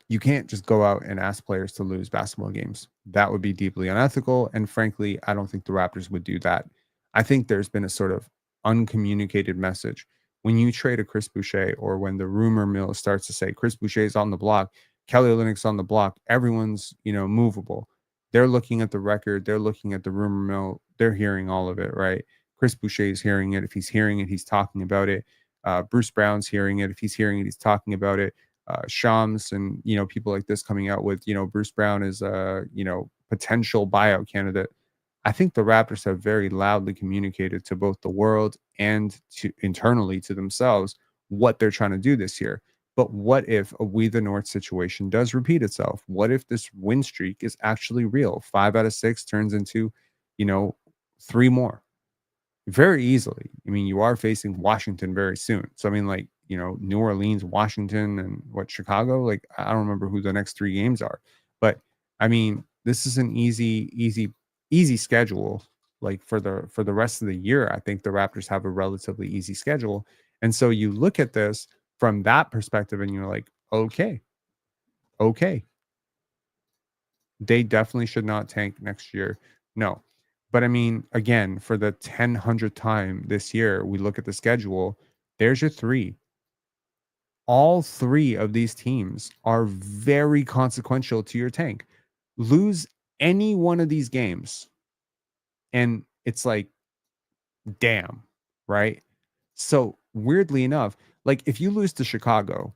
you can't just go out and ask players to lose basketball games. That would be deeply unethical. And frankly, I don't think the Raptors would do that. I think there's been a sort of uncommunicated message. When you trade a Chris Boucher, or when the rumor mill starts to say Chris Boucher's on the block, Kelly Olynyk's on the block, everyone's, movable. They're looking at the record, they're looking at the rumor mill, they're hearing all of it, right? Chris Boucher is hearing it. If he's hearing it, he's talking about it. Bruce Brown's hearing it. If he's hearing it, he's talking about it. Shams and people like this coming out with Bruce Brown is a potential buyout candidate. I think the Raptors have very loudly communicated to both the world and to internally to themselves what they're trying to do this year. But what if a We the North situation does repeat itself? What if this win streak is actually real? 5 out of 6 turns into 3 more very easily. I mean, you are facing Washington very soon. So, I mean, like, New Orleans, Washington, and Chicago? Like, I don't remember who the next 3 games are. But, I mean, this is an easy schedule. Like, for the rest of the year, I think the Raptors have a relatively easy schedule. And so you look at this from that perspective and you're like, okay, they definitely should not tank next year. No. But I mean, again, for the 100th time this year, we look at the schedule, there's your 3. All 3 of these teams are very consequential to your tank. Lose any one of these games, and it's like, damn, right? So, weirdly enough, like if you lose to Chicago,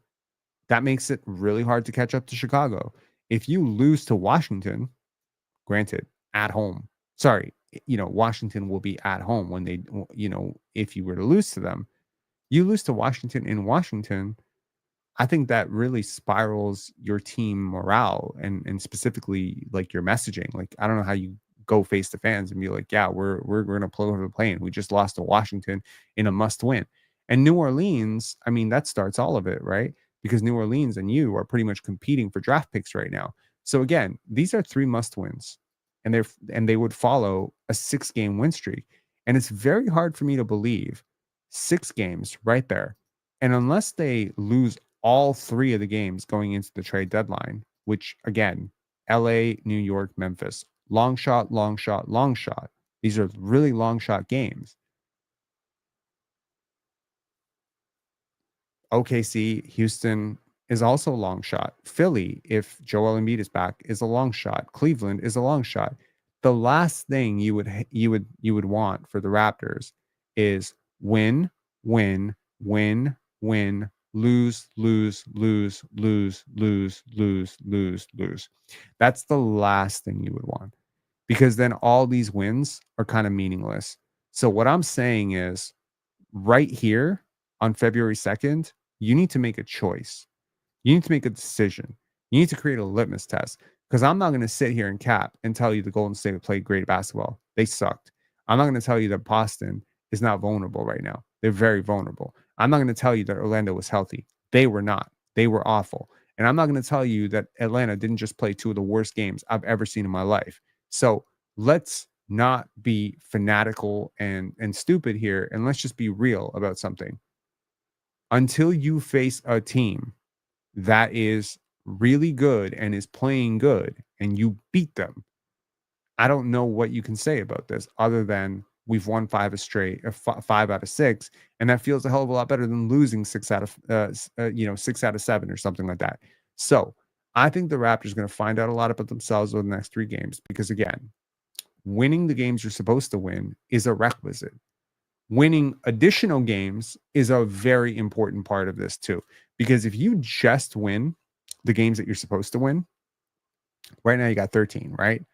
that makes it really hard to catch up to Chicago. If you lose to Washington, granted, at home. Sorry, Washington will be at home when they, if you were to lose to them, you lose to Washington in Washington. I think that really spirals your team morale and specifically like your messaging. Like, I don't know how you go face to fans and be like, yeah, we're gonna play over the plane. We just lost to Washington in a must win. And New Orleans, I mean, that starts all of it, right? Because New Orleans and you are pretty much competing for draft picks right now. So again, these are 3 must wins, and they would follow a 6-game win streak. And it's very hard for me to believe 6 games right there. And unless they lose all 3 of the games going into the trade deadline, which again, LA, New York, Memphis, long shot, long shot, long shot. These are really long shot games. OKC, Houston is also a long shot. Philly, if Joel Embiid is back, is a long shot. Cleveland is a long shot. The last thing you would want for the Raptors is win, win, win, win, lose, lose, lose, lose, lose, lose, lose, lose. That's the last thing you would want, because then all these wins are kind of meaningless. So what I'm saying is, right here on February 2nd, you need to make a choice. You need to make a decision. You need to create a litmus test, because I'm not going to sit here and cap and tell you the Golden State played great basketball. They sucked. I'm not going to tell you that Boston is not vulnerable right now. They're very vulnerable. I'm not going to tell you that Orlando was healthy. They were not. They were awful. And I'm not going to tell you that Atlanta didn't just play 2 of the worst games I've ever seen in my life. So let's not be fanatical and stupid here, and let's just be real about something. Until you face a team that is really good and is playing good and you beat them, I don't know what you can say about this other than we've won 5 straight, 5 out of 6, and that feels a hell of a lot better than losing 6 out of 6 out of 7 or something like that. So I think the Raptors are going to find out a lot about themselves over the next 3 games, because again, winning the games you're supposed to win is a requisite. Winning additional games is a very important part of this too, because if you just win the games that you're supposed to win, Right now you got 13, right?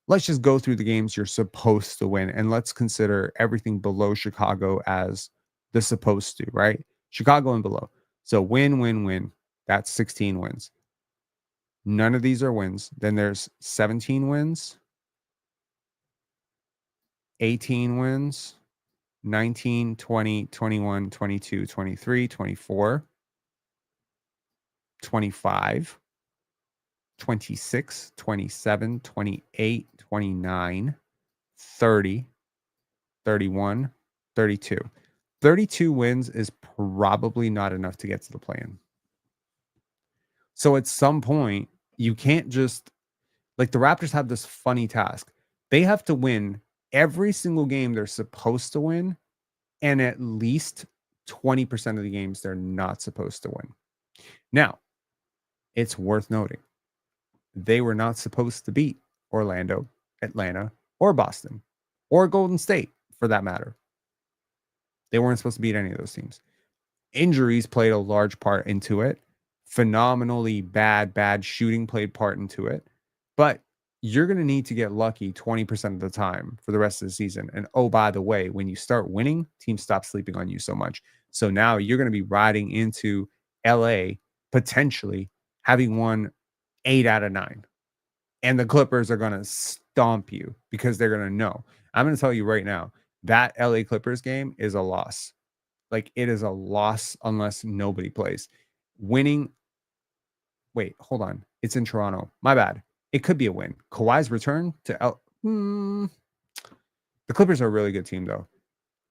Let's just go through the games you're supposed to win and let's consider everything below Chicago as the supposed to, right? Chicago and below. So win, win, win. That's 16 wins. None of these are wins. Then there's 17 wins, 18 wins, 19, 20, 21, 22, 23, 24, 25, 26, 27, 28, 29, 30, 31, 32. 32 wins is probably not enough to get to the play-in. So at some point, you can't just like the Raptors have this funny task. They have to win every single game they're supposed to win, and at least 20% of the games they're not supposed to win. Now, it's worth noting they were not supposed to beat Orlando, Atlanta, or Boston, or Golden State for that matter. They weren't supposed to beat any of those teams. Injuries played a large part into it. Phenomenally bad shooting played part into it. But you're going to need to get lucky 20% of the time for the rest of the season. And oh, by the way, when you start winning, teams stop sleeping on you so much. So now you're going to be riding into LA potentially having won 8 out of 9. And the Clippers are going to stomp you because they're going to know. I'm going to tell you right now, that LA Clippers game is a loss. Like it is a loss unless nobody plays. Winning. Wait, hold on. It's in Toronto. My bad. It could be a win. Kawhi's return to the Clippers are a really good team though.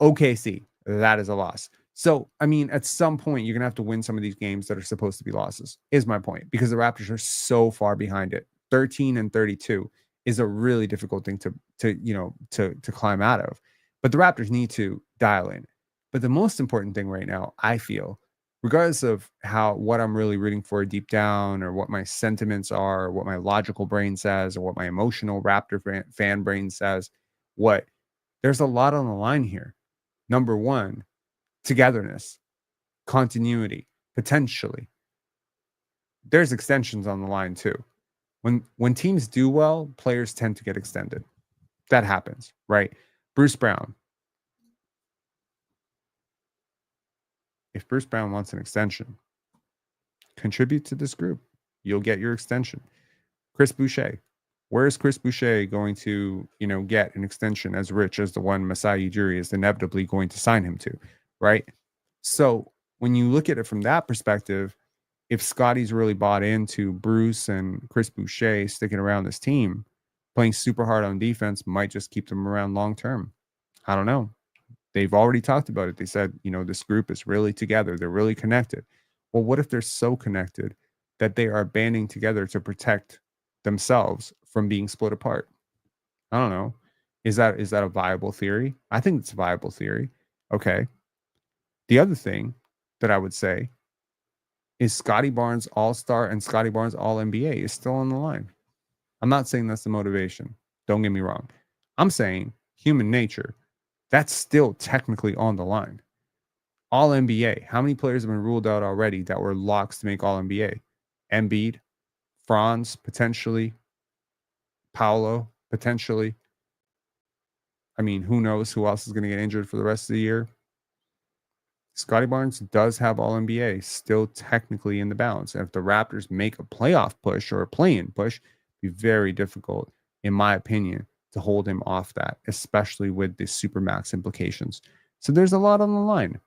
OKC, that is a loss. So, I mean, at some point, you're going to have to win some of these games that are supposed to be losses, is my point, because the Raptors are so far behind it. 13 and 32 is a really difficult thing to climb out of. But the Raptors need to dial in. But the most important thing right now, I feel, regardless of what I'm really rooting for deep down or what my sentiments are, or what my logical brain says, or what my emotional Raptor fan brain says, there's a lot on the line here. Number one, togetherness, continuity, potentially. There's extensions on the line too. When teams do well, players tend to get extended. That happens, right? Bruce Brown. If Bruce Brown wants an extension, contribute to this group. You'll get your extension. Chris Boucher. Where is Chris Boucher going to, get an extension as rich as the one Masai Ujiri is inevitably going to sign him to, right? So when you look at it from that perspective, if Scottie's really bought into Bruce and Chris Boucher sticking around this team, playing super hard on defense might just keep them around long term. I don't know. They've already talked about it. They said, this group is really together. They're really connected. Well, what if they're so connected that they are banding together to protect themselves from being split apart? I don't know. Is that a viable theory? I think it's a viable theory. Okay. The other thing that I would say is Scottie Barnes All-Star and Scottie Barnes All-NBA is still on the line. I'm not saying that's the motivation. Don't get me wrong. I'm saying human nature. That's still technically on the line. All-NBA. How many players have been ruled out already that were locks to make All-NBA? Embiid, Franz, potentially. Paolo, potentially. I mean, who knows who else is going to get injured for the rest of the year? Scottie Barnes does have All-NBA still technically in the balance. And if the Raptors make a playoff push or a play-in push, it'd be very difficult, in my opinion, to hold him off that, especially with the Supermax implications. So there's a lot on the line.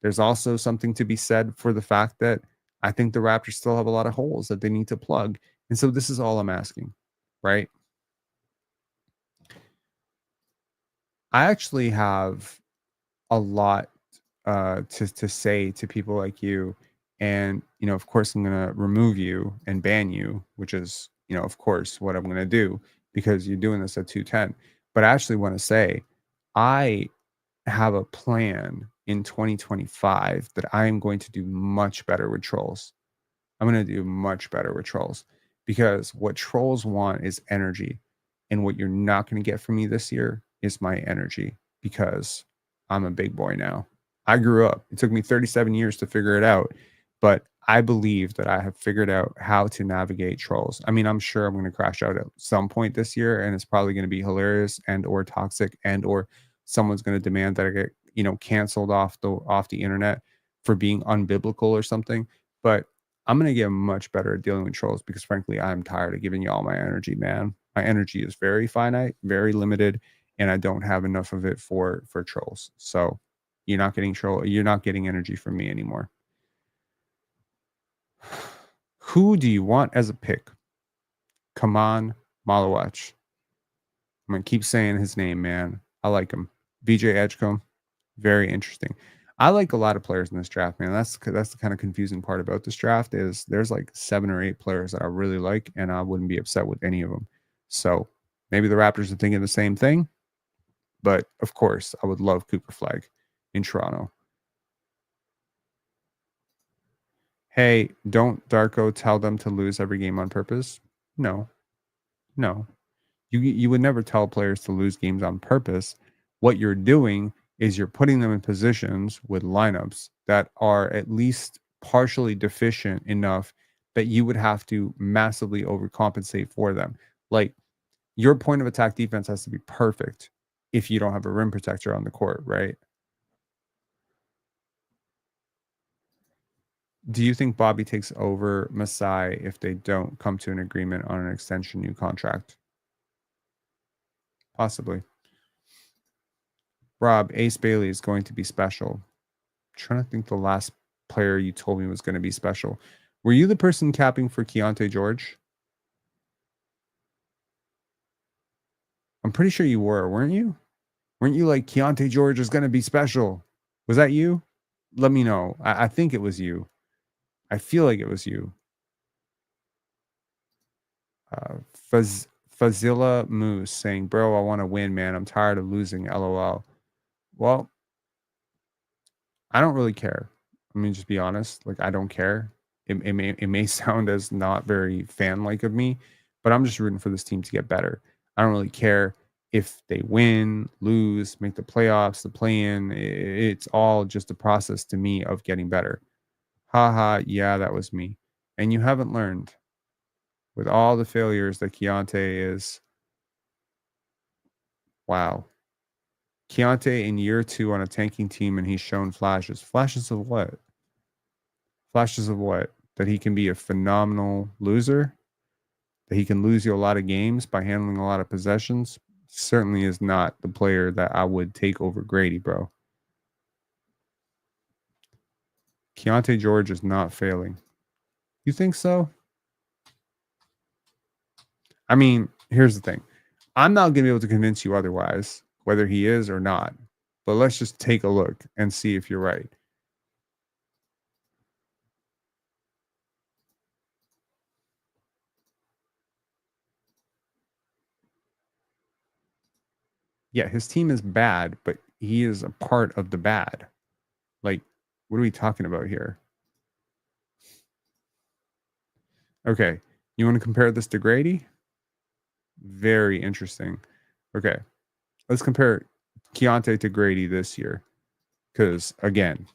There's also something to be said for the fact that I think the Raptors still have a lot of holes that they need to plug. And so this is all I'm asking, right? I actually have a lot to say to people like you. And, of course, I'm going to remove you and ban you, which is, of course, what I'm going to do because you're doing this at 210. But I actually want to say I have a plan in 2025 that I am going to do much better with trolls. I'm going to do much better with trolls because what trolls want is energy. And what you're not going to get from me this year is my energy because I'm a big boy now. I grew up. It took me 37 years to figure it out, but I believe that I have figured out how to navigate trolls. I mean, I'm sure I'm going to crash out at some point this year, and it's probably going to be hilarious and or toxic and or someone's going to demand that I get canceled off the internet for being unbiblical or something. But I'm going to get much better at dealing with trolls because frankly, I'm tired of giving you all my energy, man. My energy is very finite, very limited, and I don't have enough of it for trolls. So you're not getting energy from me anymore. Who do you want as a pick? Kaman Malawach. I'm gonna keep saying his name, man. I like him. VJ Edgecombe, very interesting. I like a lot of players in this draft, man. That's the kind of confusing part about this draft is there's like 7 or 8 players that I really like, and I wouldn't be upset with any of them. So maybe the Raptors are thinking the same thing, but of course, I would love Cooper Flag in Toronto. Hey, don't Darko tell them to lose every game on purpose? No, no. You would never tell players to lose games on purpose. What you're doing is you're putting them in positions with lineups that are at least partially deficient enough that you would have to massively overcompensate for them. Like your point of attack defense has to be perfect if you don't have a rim protector on the court, right? Do you think Bobby takes over Masai if they don't come to an agreement on an extension new contract? Possibly. Rob, Ace Bailey is going to be special. I'm trying to think the last player you told me was going to be special. Were you the person capping for Keyonte George? I'm pretty sure you were, weren't you? Weren't you like Keyonte George is going to be special? Was that you? Let me know. I think it was you. I feel like it was you. Uh, Fazila Moose saying, "Bro, I want to win, man. I'm tired of losing. LOL." Well, I don't really care. I mean, just be honest. Like, I don't care. It may sound as not very fan like of me, but I'm just rooting for this team to get better. I don't really care if they win, lose, make the playoffs, the play in. It's all just a process to me of getting better. Haha, yeah, that was me. And you haven't learned with all the failures that Keontae is. Wow. Keontae in year 2 on a tanking team, and he's shown flashes. Flashes of what? Flashes of what? That he can be a phenomenal loser? That he can lose you a lot of games by handling a lot of possessions? Certainly is not the player that I would take over Gradey, bro. Keyonte George is not failing. You think so? I mean, here's the thing. I'm not going to be able to convince you otherwise, whether he is or not. But let's just take a look and see if you're right. Yeah, his team is bad, but he is a part of the bad. Like, what are we talking about here? Okay. You want to compare this to Gradey? Very interesting. Okay. Let's compare Keyonte to Gradey this year. Because, again,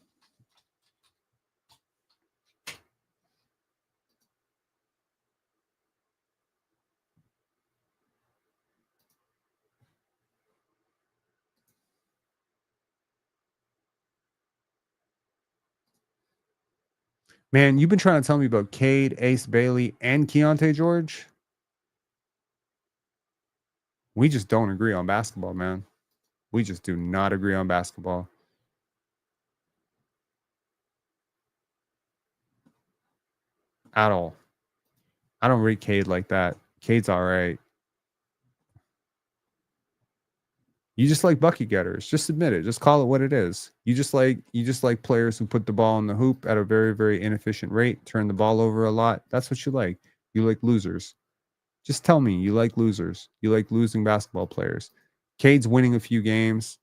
man, you've been trying to tell me about Cade, Ace Bailey, and Keyonte George. We just don't agree on basketball, man. We just do not agree on basketball. At all. I don't rate Cade like that. Cade's all right. You just like bucket getters. Just admit it. Just call it what it is. You just like players who put the ball in the hoop at a very, very inefficient rate, turn the ball over a lot. That's what you like. You like losers. Just tell me you like losers. You like losing basketball players. Cade's winning a few games.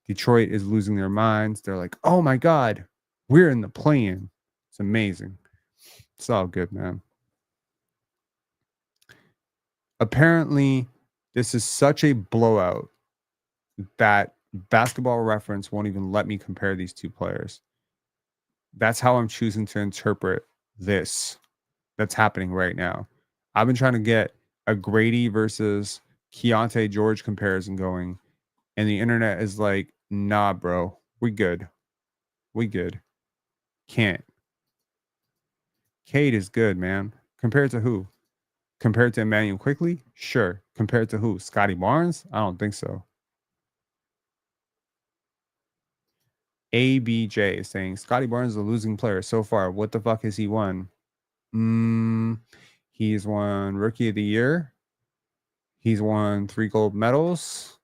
Detroit is losing their minds. They're like, oh my God, we're in the play-in. It's amazing. It's all good, man. Apparently, this is such a blowout that Basketball Reference won't even let me compare these two players. That's how I'm choosing to interpret this that's happening right now. I've been trying to get a Gradey versus Keyonte George comparison going, and the internet is like, nah, bro, we good. We good. Can't. Cade is good, man. Compared to who? Compared to Emmanuel Quickly? Sure. Compared to who? Scottie Barnes? I don't think so. ABJ is saying Scottie Barnes is a losing player so far. What the fuck has he won? He's won Rookie of the Year. He's won 3 gold medals.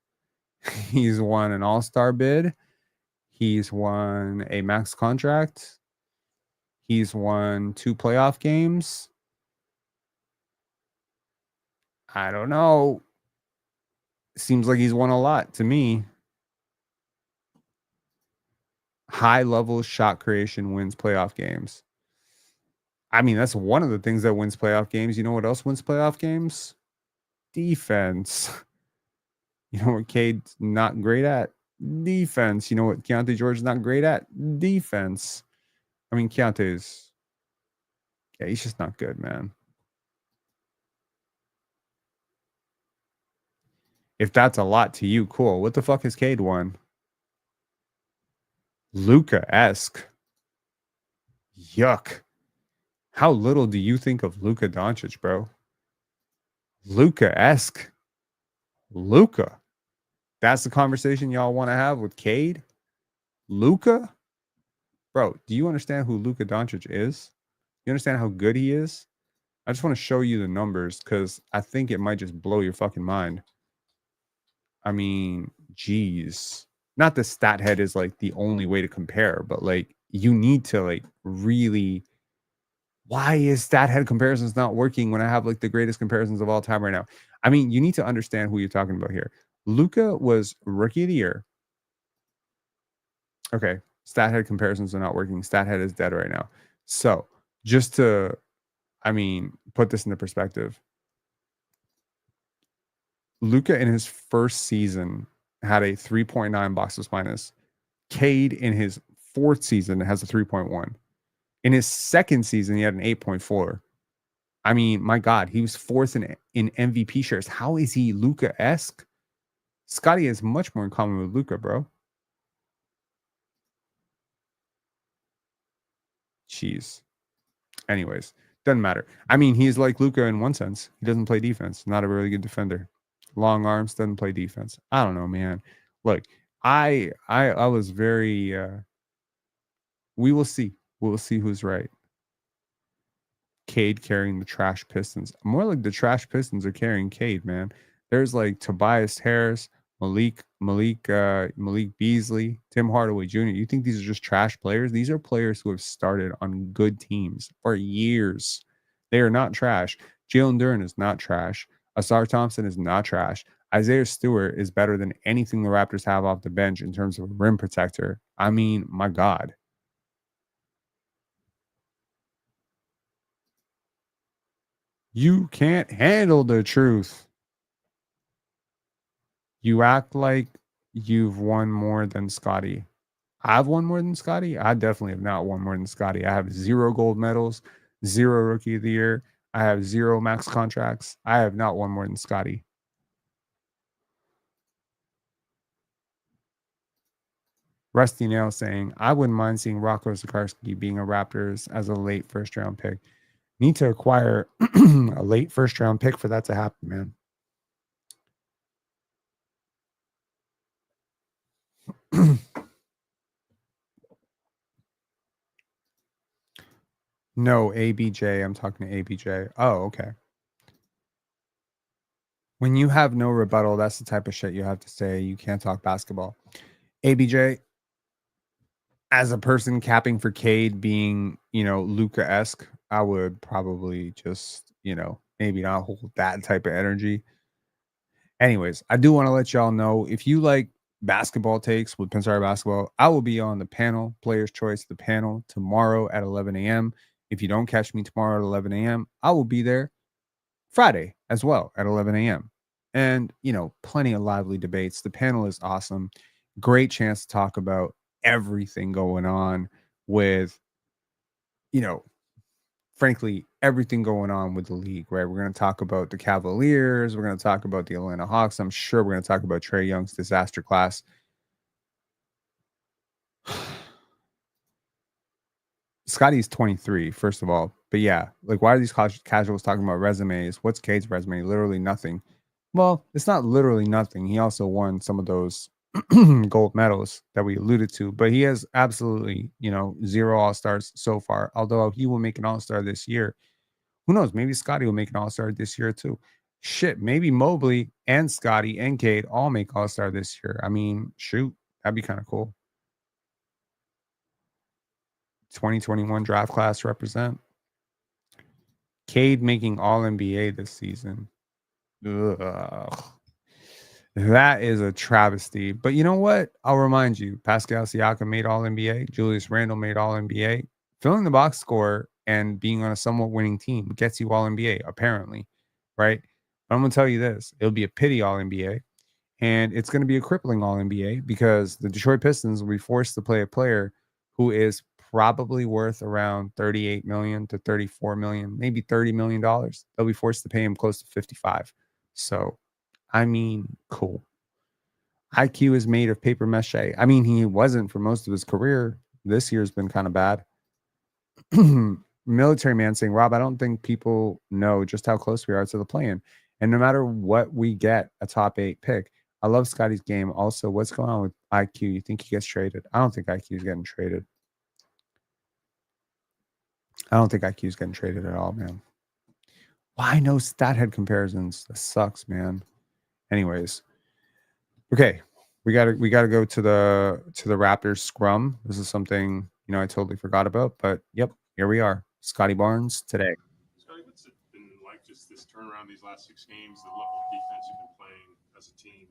He's won an All-Star bid. He's won a max contract. He's won 2 playoff games. I don't know. Seems like he's won a lot to me. High level shot creation wins playoff games. I mean, that's one of the things that wins playoff games. You know what else wins playoff games? Defense. You know what Cade's not great at? Defense. You know what Keyonte George is not great at? Defense. I mean, Keontae's, yeah, he's just not good, man. If that's a lot to you, cool. What the fuck has Cade won? Luka-esque. Yuck. How little do you think of Luka Doncic, bro? Luka-esque. Luka. That's the conversation y'all want to have with Cade? Luka? Bro, do you understand who Luka Doncic is? You understand how good he is? I just want to show you the numbers because I think it might just blow your fucking mind. I mean, geez. Not that stat head is like the only way to compare, but like you need to like really. Why is stat head comparisons not working when I have like the greatest comparisons of all time right now? I mean, you need to understand who you're talking about here. Luka was Rookie of the Year. Okay, stat head comparisons are not working. Stat head is dead right now. So just to, I mean, put this into perspective. Luka in his first season had a 3.9 box plus minus. Cade in his fourth season has a 3.1. In his second season, he had an 8.4. I mean, my God, he was fourth in MVP shares. How is he Luka-esque? Scottie has much more in common with Luka, bro. Jeez. Anyways, doesn't matter. I mean, he's like Luka in one sense. He doesn't play defense. Not a really good defender. Long arms, doesn't play defense. I don't know, man. Look, I was very we will see. We'll see who's right. Cade carrying the trash Pistons. More like the trash Pistons are carrying Cade, man. There's like Tobias Harris, Malik Beasley, Tim Hardaway Jr. You think these are just trash players? These are players who have started on good teams for years. They are not trash. Jalen Duren is not trash. Asar Thompson is not trash. Isaiah Stewart is better than anything the Raptors have off the bench in terms of a rim protector. I mean, my God. You can't handle the truth. You act like you've won more than Scottie. I've won more than Scottie. I definitely have not won more than Scottie. I have 0 gold medals, 0 Rookie of the Year. I have 0 max contracts. I have not won more than Scottie. Rusty Nail saying, I wouldn't mind seeing Rocco Zikarsky being a Raptors as a late first round pick. Need to acquire a late first round pick for that to happen, man. No, ABJ. I'm talking to ABJ. Oh, okay. When you have no rebuttal, that's the type of shit you have to say. You can't talk basketball. ABJ, as a person capping for Cade being, Luka-esque, I would probably just, maybe not hold that type of energy. Anyways, I do want to let y'all know if you like basketball takes with Pensare Basketball, I will be on the panel, Player's Choice, the panel tomorrow at 11 a.m. If you don't catch me tomorrow at 11 a.m., I will be there Friday as well at 11 a.m. And, plenty of lively debates. The panel is awesome. Great chance to talk about everything going on with, frankly, everything going on with the league, right? We're going to talk about the Cavaliers. We're going to talk about the Atlanta Hawks. I'm sure we're going to talk about Trae Young's disaster class. Scottie's 23, first of all. But yeah, like, why are these casuals talking about resumes? What's Cade's resume? Literally nothing. Well, it's not literally nothing. He also won some of those gold medals that we alluded to, but he has absolutely, zero all stars so far. Although he will make an all star this year. Who knows? Maybe Scottie will make an all star this year too. Shit, maybe Mobley and Scottie and Cade all make all star this year. I mean, shoot, that'd be kind of cool. 2021 draft class represent. Cade making all NBA this season. Ugh. That is a travesty. But you know what? I'll remind you, Pascal Siakam made all NBA. Julius Randle made all NBA. Filling the box score and being on a somewhat winning team gets you all NBA, apparently. Right? But I'm going to tell you this. It'll be a pity all NBA. And it's going to be a crippling all NBA because the Detroit Pistons will be forced to play a player who is probably worth around 38 million to 34 million, maybe $30 million. They'll be forced to pay him close to 55. So, I mean, cool. IQ is made of paper mache. I mean, he wasn't for most of his career. This year's been kind of bad. Military man saying, Rob, I don't think people know just how close we are to the play-in. And no matter what we get, a top 8 pick. I love Scottie's game. Also, what's going on with IQ? You think he gets traded? I don't think IQ is getting traded. I don't think IQ is getting traded at all, man. Why no stat head comparisons? That sucks, man. Anyways, okay, we gotta go to the Raptors scrum. This is something I totally forgot about, but yep, here we are. Scottie Barnes today. Scottie, what's it been like just this turnaround these last 6 games, the level of defense you've been playing as a team?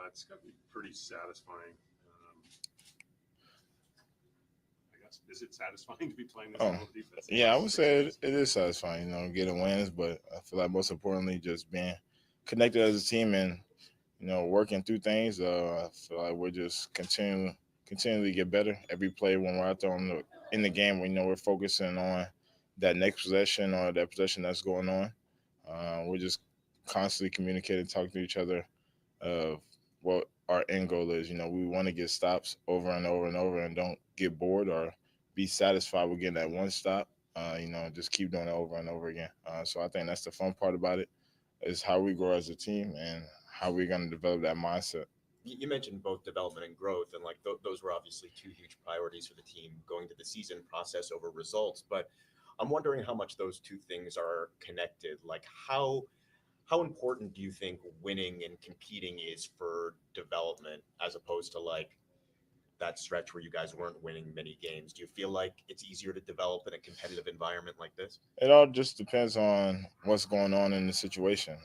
It's got to be pretty satisfying. I guess, is it satisfying to be playing this level of defense? Yeah, I would say it is satisfying, getting wins, but I feel like most importantly, just being connected as a team and, working through things. I feel like we're just continually get better every play when we're out there in the game. We know we're focusing on that next possession or that possession that's going on. We're just constantly communicating, talking to each other of what our end goal is. We want to get stops over and over and over and don't get bored or be satisfied with getting that one stop. Just keep doing it over and over again. So I think that's the fun part about it is how we grow as a team and how we're going to develop that mindset. You mentioned both development and growth, and like those were obviously two huge priorities for the team going to the season, process over results. But I'm wondering how much those two things are connected. Like how important do you think winning and competing is for development as opposed to like that stretch where you guys weren't winning many games? Do you feel like it's easier to develop in a competitive environment like this? It all just depends on what's going on in the situation.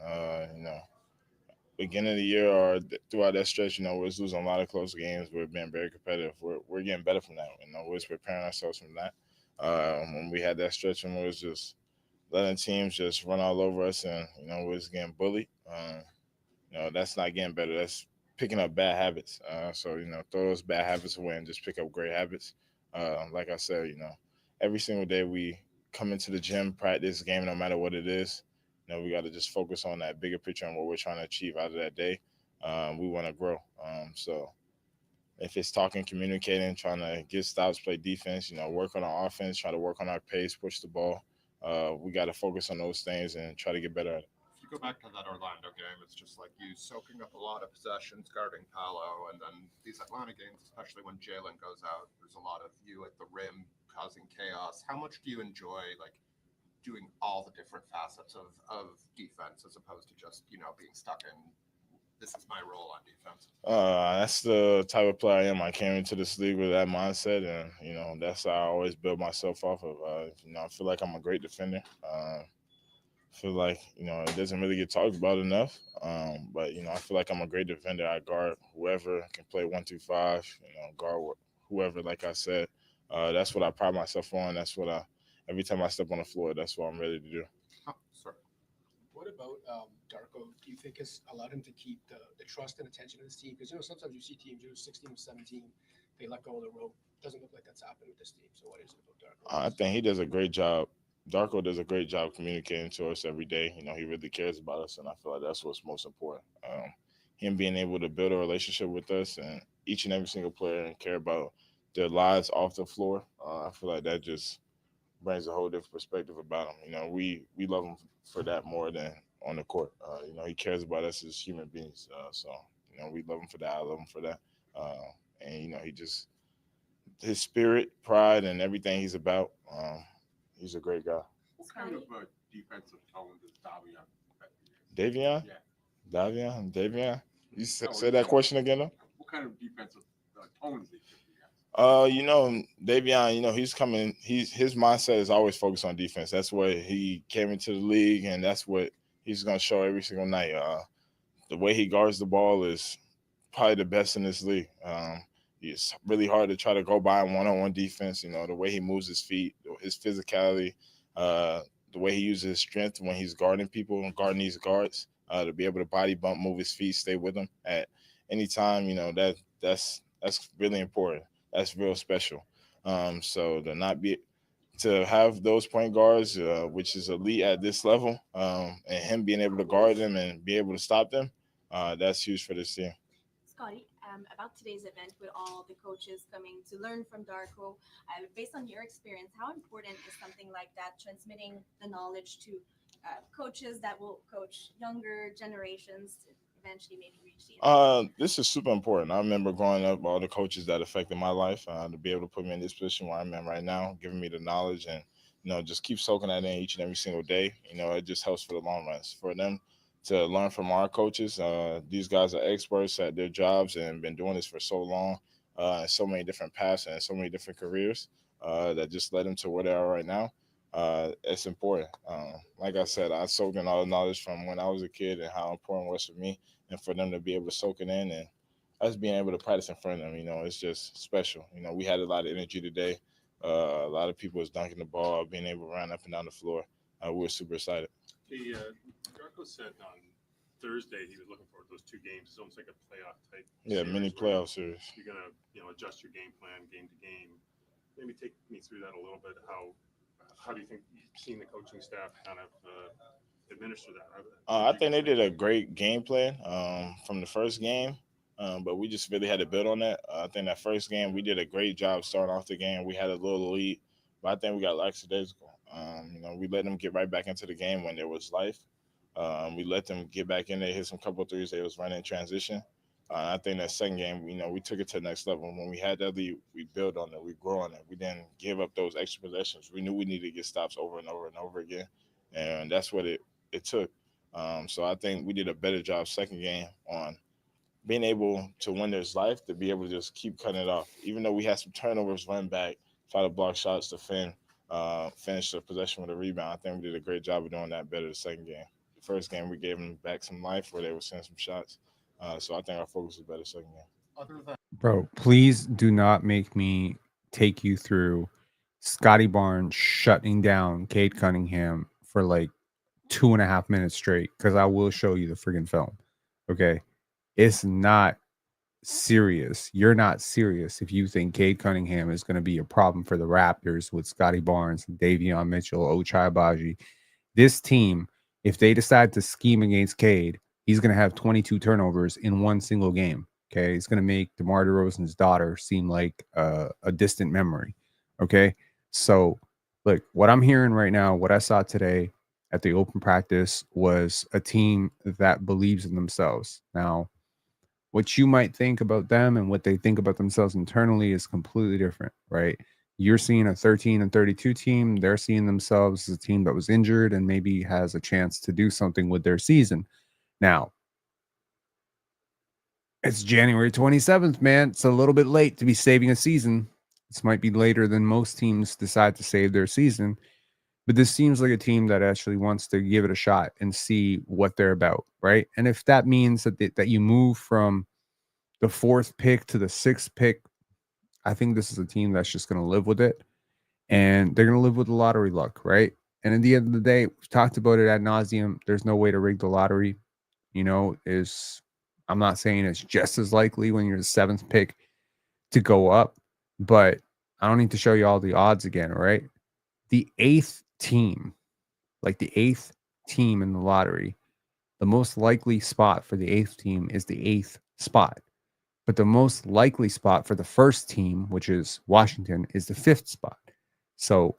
Beginning of the year or throughout that stretch, we're losing a lot of close games. We're being very competitive. We're getting better from that. We're just preparing ourselves from that. When we had that stretch and we was just letting teams just run all over us and, we're just getting bullied. That's not getting better. That's picking up bad habits. So, throw those bad habits away and just pick up great habits. Like I said, every single day we come into the gym, practice, game, no matter what it is. We got to just focus on that bigger picture and what we're trying to achieve out of that day. We want to grow. So if it's talking, communicating, trying to get stops, play defense, work on our offense, try to work on our pace, push the ball. We got to focus on those things and try to get better at it. If you go back to that Orlando game, it's just like you soaking up a lot of possessions, guarding Paolo, and then these Atlanta games, especially when Jalen goes out, there's a lot of you at the rim causing chaos. How much do you enjoy like doing all the different facets of defense as opposed to just being stuck in this is my role on defense? That's the type of player I am. I came into this league with that mindset, and that's how I always build myself off of. I feel like I'm a great defender. Feel like it doesn't really get talked about enough. But I feel like I'm a great defender. I guard whoever can play 1 through 5. Guard whoever. Like I said, that's what I pride myself on. That's what every time I step on the floor, that's what I'm ready to do. Oh, sorry. What about Darko? Do you think has allowed him to keep the trust and attention of this team? Because sometimes you see teams 16 or 17, they let go of the rope. Doesn't look like that's happened with this team. So what is it about Darko? I think he does a great job Darko does a great job communicating to us every day. He really cares about us, and I feel like that's what's most important. Him being able to build a relationship with us and each and every single player and care about their lives off the floor. I feel like that just brings a whole different perspective about him. We love him for that more than on the court. He cares about us as human beings. So we love him for that. I love him for that. And he just his spirit, pride, and everything he's about. He's a great guy. What kind of defensive tone does Davion affect you? Davion, Yeah. Davion. You say that question again, though. What kind of defensive tones they give you guys? Davion, he's coming. His mindset is always focused on defense. That's what he came into the league, and that's what he's gonna show every single night. The way he guards the ball is probably the best in this league. It's really hard to try to go by one-on-one defense. The way he moves his feet, his physicality, uh, the way he uses his strength when he's guarding people and guarding these guards, to be able to body bump, move his feet, stay with them at any time. That's really important. That's real special. So to have those point guards, which is elite at this level, and him being able to guard them and be able to stop them, that's huge for this team. Scottie, about today's event with all the coaches coming to learn from Darko, based on your experience, how important is something like that, transmitting the knowledge to coaches that will coach younger generations to eventually maybe reach the This is super important. I remember growing up, all the coaches that affected my life, to be able to put me in this position where I'm in right now, giving me the knowledge and just keep soaking that in each and every single day. It just helps for the long run. For them to learn from our coaches, these guys are experts at their jobs and been doing this for so long, and so many different paths and so many different careers, that just led them to where they are right now. It's important. Like I said, I soaked in all the knowledge from when I was a kid and how important it was for me and for them to be able to soak it in and us being able to practice in front of them. It's just special. We had a lot of energy today. A lot of people was dunking the ball, being able to run up and down the floor. We were super excited. Hey, Darko said on Thursday he was looking forward to those two games. It's almost like a playoff type. Yeah, series mini where playoff series. You're gonna adjust your game plan game to game. Maybe take me through that a little bit. How do you think you've seen the coaching staff kind of administer that? I think they did a great game plan, from the first game, but we just really had to build on that. I think that first game we did a great job starting off the game. We had a little lead, but I think we got lackadaisical. We let them get right back into the game when there was life. We let them get back in there, hit some couple of threes. They was running in transition. I think that second game, we took it to the next level. When we had that lead, we built on it. We grew on it. We didn't give up those extra possessions. We knew we needed to get stops over and over and over again, and that's what it took. So I think we did a better job second game on being able to, when there's life, to be able to just keep cutting it off. Even though we had some turnovers, run back, try to block shots, defend, finish the possession with a rebound. I think we did a great job of doing that better the second game. The first game, we gave them back some life where they were sending some shots. So I think our focus was better second game. Other than Bro, please do not make me take you through Scottie Barnes shutting down Cade Cunningham for like 2.5 minutes straight, because I will show you the friggin' film. Okay. It's not serious. You're not serious if you think Cade Cunningham is going to be a problem for the Raptors with Scottie Barnes, Davion Mitchell, Ochai Agbaji. This team, if they decide to scheme against Cade, he's going to have 22 turnovers in one single game. Okay. He's going to make DeMar DeRozan's daughter seem like a distant memory. Okay. So, look, what I'm hearing right now, what I saw today at the open practice was a team that believes in themselves. Now, what you might think about them and what they think about themselves internally is completely different, right? You're seeing a 13-32 team. They're seeing themselves as a team that was injured and maybe has a chance to do something with their season. Now, it's January 27th, man. It's a little bit late to be saving a season. This might be later than most teams decide to save their season. But this seems like a team that actually wants to give it a shot and see what they're about, right? And if that means that you move from the 4th pick to the 6th pick, I think this is a team that's just going to live with it. And they're going to live with the lottery luck, right? And at the end of the day, we've talked about it ad nauseum. There's no way to rig the lottery. I'm not saying it's just as likely when you're the 7th pick to go up, but I don't need to show you all the odds again, right? The 8th team, like the 8th team in the lottery, the most likely spot for the 8th team is the 8th spot. But the most likely spot for the first team, which is Washington, is the 5th spot. So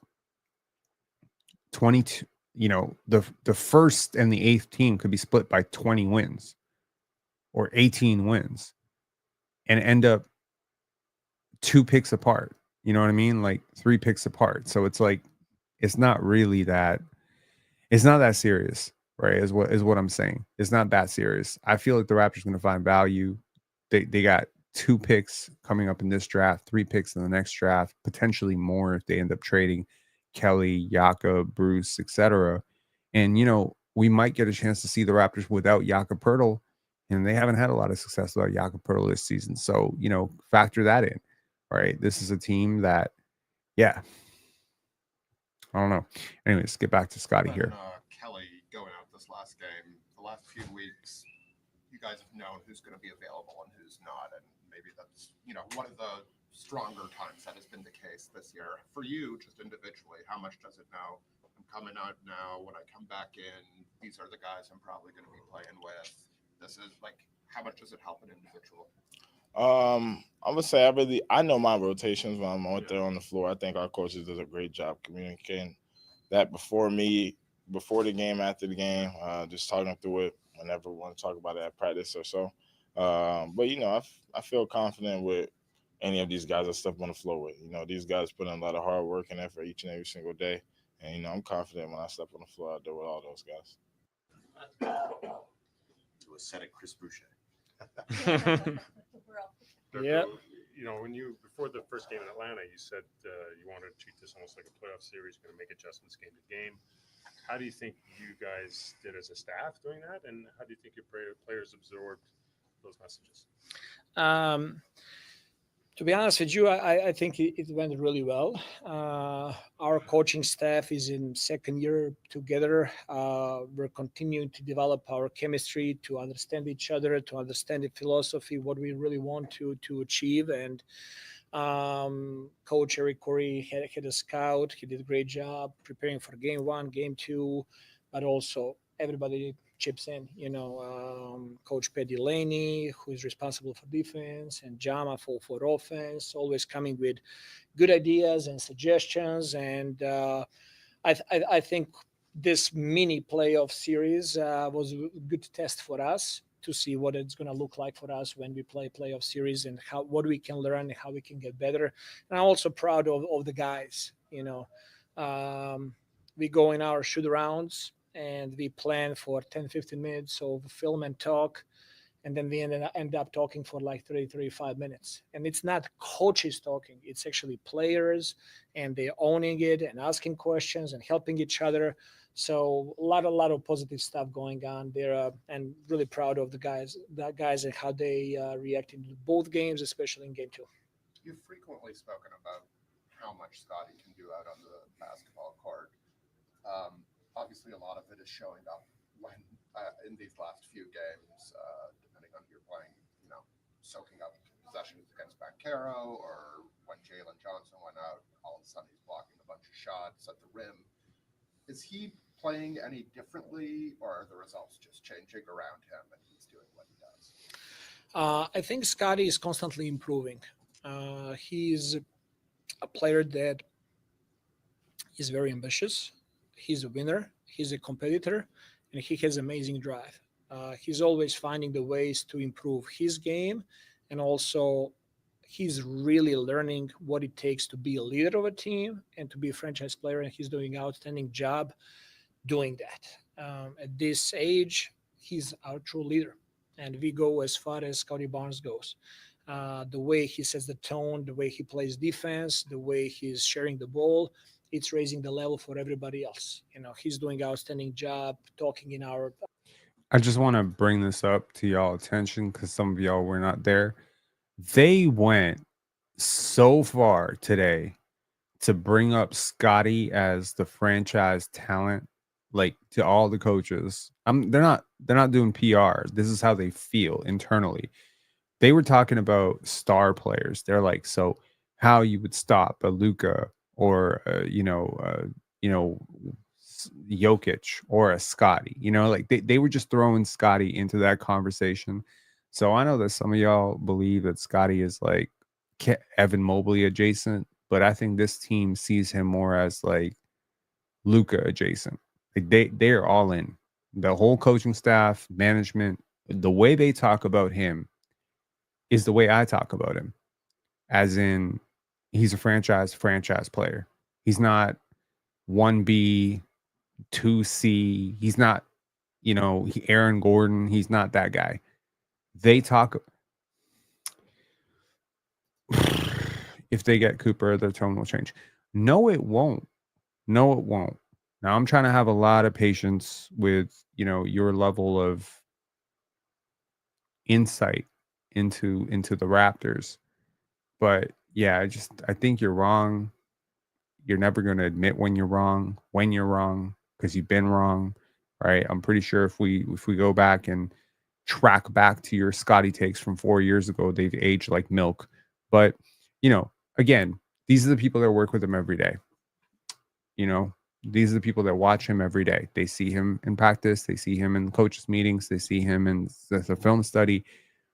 22, the first and the 8th team could be split by 20 wins or 18 wins and end up 2 picks apart. You know what I mean? Like 3 picks apart. So it's like it's not that serious, right? Is what I'm saying. It's not that serious. I feel like the Raptors are going to find value. They got 2 picks coming up in this draft, 3 picks in the next draft, potentially more if they end up trading Kelly, Jakob, Bruce, etc. And we might get a chance to see the Raptors without Jakob Poeltl, and they haven't had a lot of success without Jakob Poeltl this season. So factor that in. Right? This is a team that, yeah, I don't know. Anyways, get back to Scottie here. Kelly going out this last game, the last few weeks, you guys have known who's going to be available and who's not, and maybe that's one of the stronger times that has been the case this year. For you, just individually, how much does it know? I'm coming out now. When I come back in, these are the guys I'm probably going to be playing with. This is like, how much does it help an individual? I'm gonna say I know my rotations when I'm out there on the floor. I think our coaches does a great job communicating that before the game, after the game, just talking through it whenever we want to talk about it at practice or so. But I feel confident with any of these guys I step on the floor with. These guys put in a lot of hard work and effort each and every single day, and I'm confident when I step on the floor out there with all those guys. To a set of Chris Boucher. Yeah. When before the first game in Atlanta, you said you wanted to treat this almost like a playoff series, going to make adjustments game to game. How do you think you guys did as a staff doing that, and how do you think your players absorbed those messages? To be honest with you, I think it went really well. Our coaching staff is in second year together. We're continuing to develop our chemistry, to understand each other, to understand the philosophy, what we really want to achieve. And Coach Eric Corey had a scout. He did a great job preparing for game 1, game 2, but also everybody chips in. Coach Pat Delaney, who is responsible for defense, and Jama for offense, always coming with good ideas and suggestions. And I think this mini playoff series was a good test for us to see what it's going to look like for us when we play playoff series, and what we can learn and how we can get better. And I'm also proud of the guys. We go in our shoot rounds and we plan for 10-15 minutes of film and talk, and then we end up talking for like 30-35 minutes. And it's not coaches talking, it's actually players, and they're owning it and asking questions and helping each other. So a lot of positive stuff going on there, and really proud of the guys and how they reacted to both games, especially in game 2. You've frequently spoken about how much Scottie can do out on the basketball court. Obviously, a lot of it is showing up when in these last few games, depending on who you're playing, soaking up possessions against Bankero, or when Jalen Johnson went out, all of a sudden he's blocking a bunch of shots at the rim. Is he playing any differently, or are the results just changing around him and he's doing what he does? I think Scottie is constantly improving. He's a player that is very ambitious. He's a winner. He's a competitor, and he has amazing drive. He's always finding the ways to improve his game, and also he's really learning what it takes to be a leader of a team and to be a franchise player, and he's doing an outstanding job doing that. At this age, he's our true leader, and we go as far as Scottie Barnes goes. The way he sets the tone, the way he plays defense, the way he's sharing the ball, it's raising the level for everybody else. He's doing an outstanding job talking in our. I just want to bring this up to y'all attention because some of y'all were not there. They went so far today to bring up Scottie as the franchise talent, like to all the coaches. They're not doing PR. This is how they feel internally. They were talking about star players. They're like, so how you would stop a Luka or Jokic or a Scottie. Like they were just throwing Scottie into that conversation. So I know that some of y'all believe that Scottie is like Evan Mobley adjacent, but I think this team sees him more as like Luca adjacent. Like they're all in. The whole coaching staff, management, the way they talk about him is the way I talk about him. As in, he's a franchise player. He's not 1B, 2C. He's not, Aaron Gordon. He's not that guy. They talk. If they get Cooper, their tone will change. No, it won't. No, it won't. Now I'm trying to have a lot of patience with, your level of insight into the Raptors. But yeah, I think you're wrong. You're never going to admit when you're wrong, because you've been wrong, right? I'm pretty sure if we go back and track back to your Scottie takes from 4 years ago, they've aged like milk. But, again, these are the people that work with him every day. These are the people that watch him every day. They see him in practice. They see him in coaches' meetings. They see him in the film study.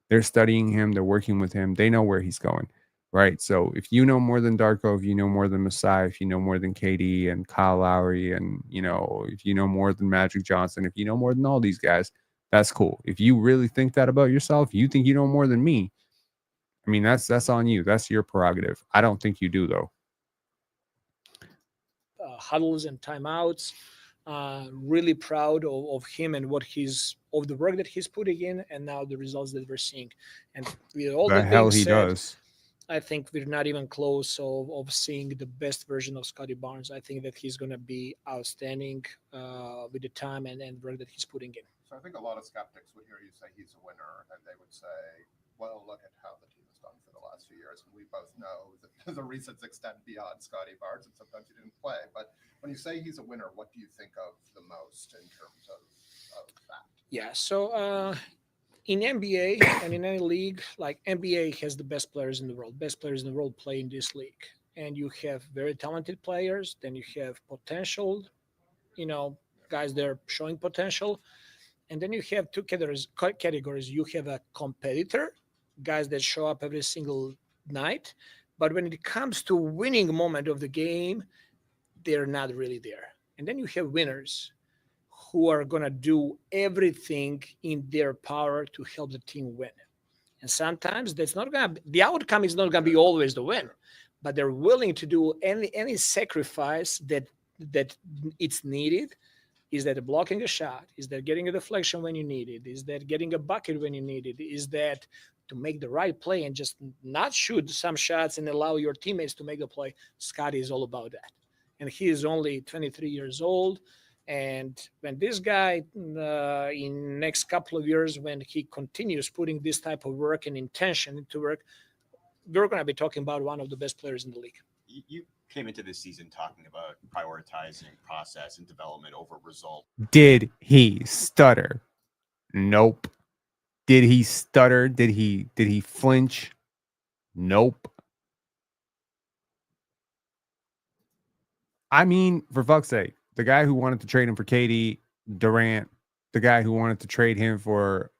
They're studying him. They're working with him. They know where he's going, right? So if you know more than Darko, if you know more than Masai, if you know more than Cade and Kyle Lowry, and, if you know more than Magic Johnson, if you know more than all these guys, that's cool. If you really think that about yourself, you think you know more than me, I mean, that's on you. That's your prerogative. I don't think you do, though. Huddles and timeouts. Really proud of him and of the work that he's putting in, and now the results that we're seeing. And with all The that hell being he said, does. I think we're not even close of seeing the best version of Scottie Barnes. I think that he's going to be outstanding with the time and work that he's putting in. So I think a lot of skeptics would hear you say he's a winner, and they would say, well, look at how the team has done for the last few years. And we both know that the reasons extend beyond Scottie Barnes, and sometimes he didn't play. But when you say he's a winner, what do you think of the most in terms of that? Yeah, so in NBA and in any league, like NBA has the best players in the world. Best players in the world play in this league. And you have very talented players, then you have potential, guys that are showing potential. And then you have two categories. You have a competitor, guys that show up every single night. But when it comes to winning moment of the game, they're not really there. And then you have winners who are going to do everything in their power to help the team win. And sometimes the outcome is not going to be always the win, but they're willing to do any sacrifice that it's needed. Is that blocking a shot? Is that getting a deflection when you need it? Is that getting a bucket when you need it? Is that to make the right play and just not shoot some shots and allow your teammates to make the play? Scottie is all about that. And he is only 23 years old. And when this guy, in next couple of years, when he continues putting this type of work and intention into work, we're going to be talking about one of the best players in the league. You came into this season talking about prioritizing process and development over result. Did he stutter? Nope. Did he stutter? Did he flinch? Nope. I mean, for fuck's sake, the guy who wanted to trade him for KD, Durant, the guy who wanted to trade him for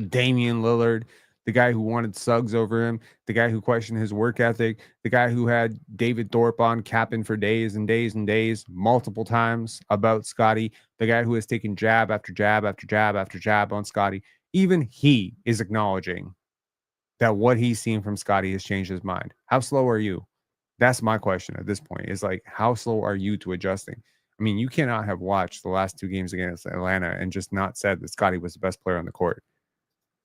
Damian Lillard, the guy who wanted Suggs over him, the guy who questioned his work ethic, the guy who had David Thorpe on capping for days and days and days multiple times about Scottie, the guy who has taken jab after jab after jab after jab on Scottie. Even he is acknowledging that what he's seen from Scottie has changed his mind. How slow are you? That's my question at this point. Is like, how slow are you to adjusting? I mean, you cannot have watched the last two games against Atlanta and just not said that Scottie was the best player on the court.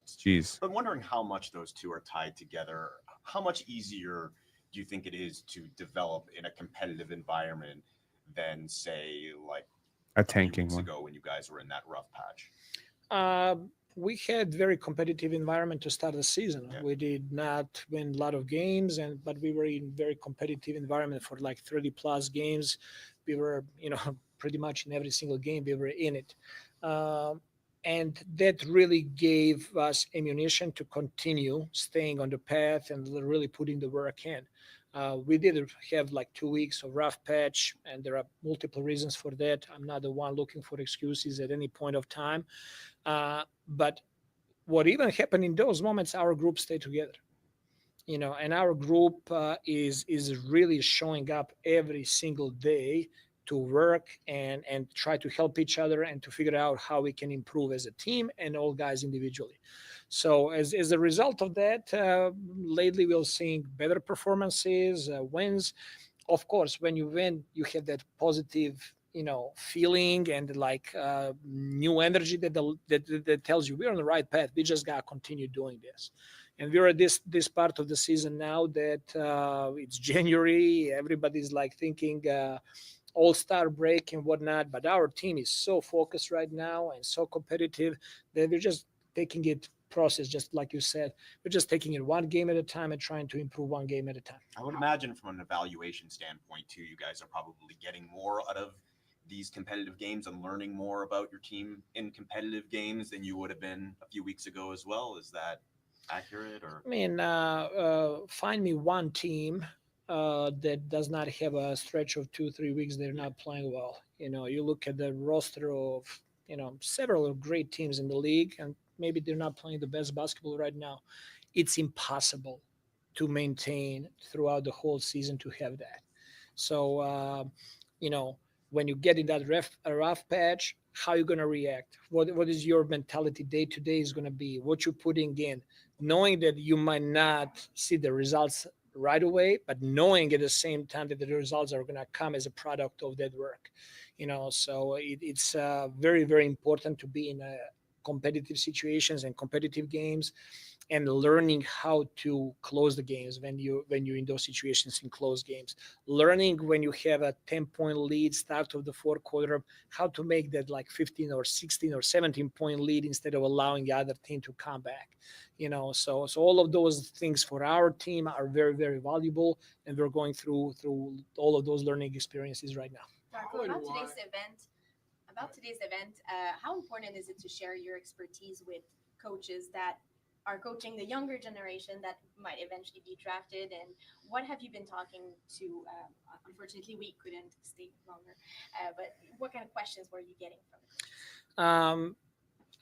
Jeez. I'm wondering how much those two are tied together. How much easier do you think it is to develop in a competitive environment than, say, like a tanking weeks one ago when you guys were in that rough patch? We had very competitive environment to start the season. Yeah. We did not win a lot of games, but we were in very competitive environment for like 30 plus games. We were, pretty much in every single game we were in it. And that really gave us ammunition to continue staying on the path and really putting the work in. We did have like 2 weeks of rough patch, and there are multiple reasons for that. I'm not the one looking for excuses at any point of time. But what even happened in those moments, our group stayed together. And our group is really showing up every single day to work and try to help each other and to figure out how we can improve as a team and all guys individually. So as a result of that, lately we're seeing better performances, wins. Of course, when you win, you have that positive feeling and like new energy that tells you we're on the right path. We just got to continue doing this. And we're at this part of the season now that it's January. Everybody's like thinking all-star break and whatnot, but our team is so focused right now and so competitive that we're just taking it process, just like you said. We're just taking it one game at a time and trying to improve one game at a time. I would imagine from an evaluation standpoint too, you guys are probably getting more out of these competitive games and learning more about your team in competitive games than you would have been a few weeks ago as well. Is that accurate? Or I mean, find me one team that does not have a stretch of 2-3 weeks they're not playing well. You look at the roster of several great teams in the league, and maybe they're not playing the best basketball right now. It's impossible to maintain throughout the whole season to have that. So, when you get in that rough patch, how are you going to react? What is your mentality day to day is going to be? What you're putting in, knowing that you might not see the results right away, but knowing at the same time that the results are going to come as a product of that work. So it's very, very important to be in competitive situations and competitive games, and learning how to close the games when you're in those situations in close games. Learning when you have a 10-point lead start of the fourth quarter, how to make that like 15 or 16 or 17-point lead instead of allowing the other team to come back. So all of those things for our team are very, very valuable, and we're going through all of those learning experiences right now. Darko, about today's event, how important is it to share your expertise with coaches that are coaching the younger generation that might eventually be drafted? And what have you been talking to? Unfortunately, we couldn't stay longer, but what kind of questions were you getting from the coaches?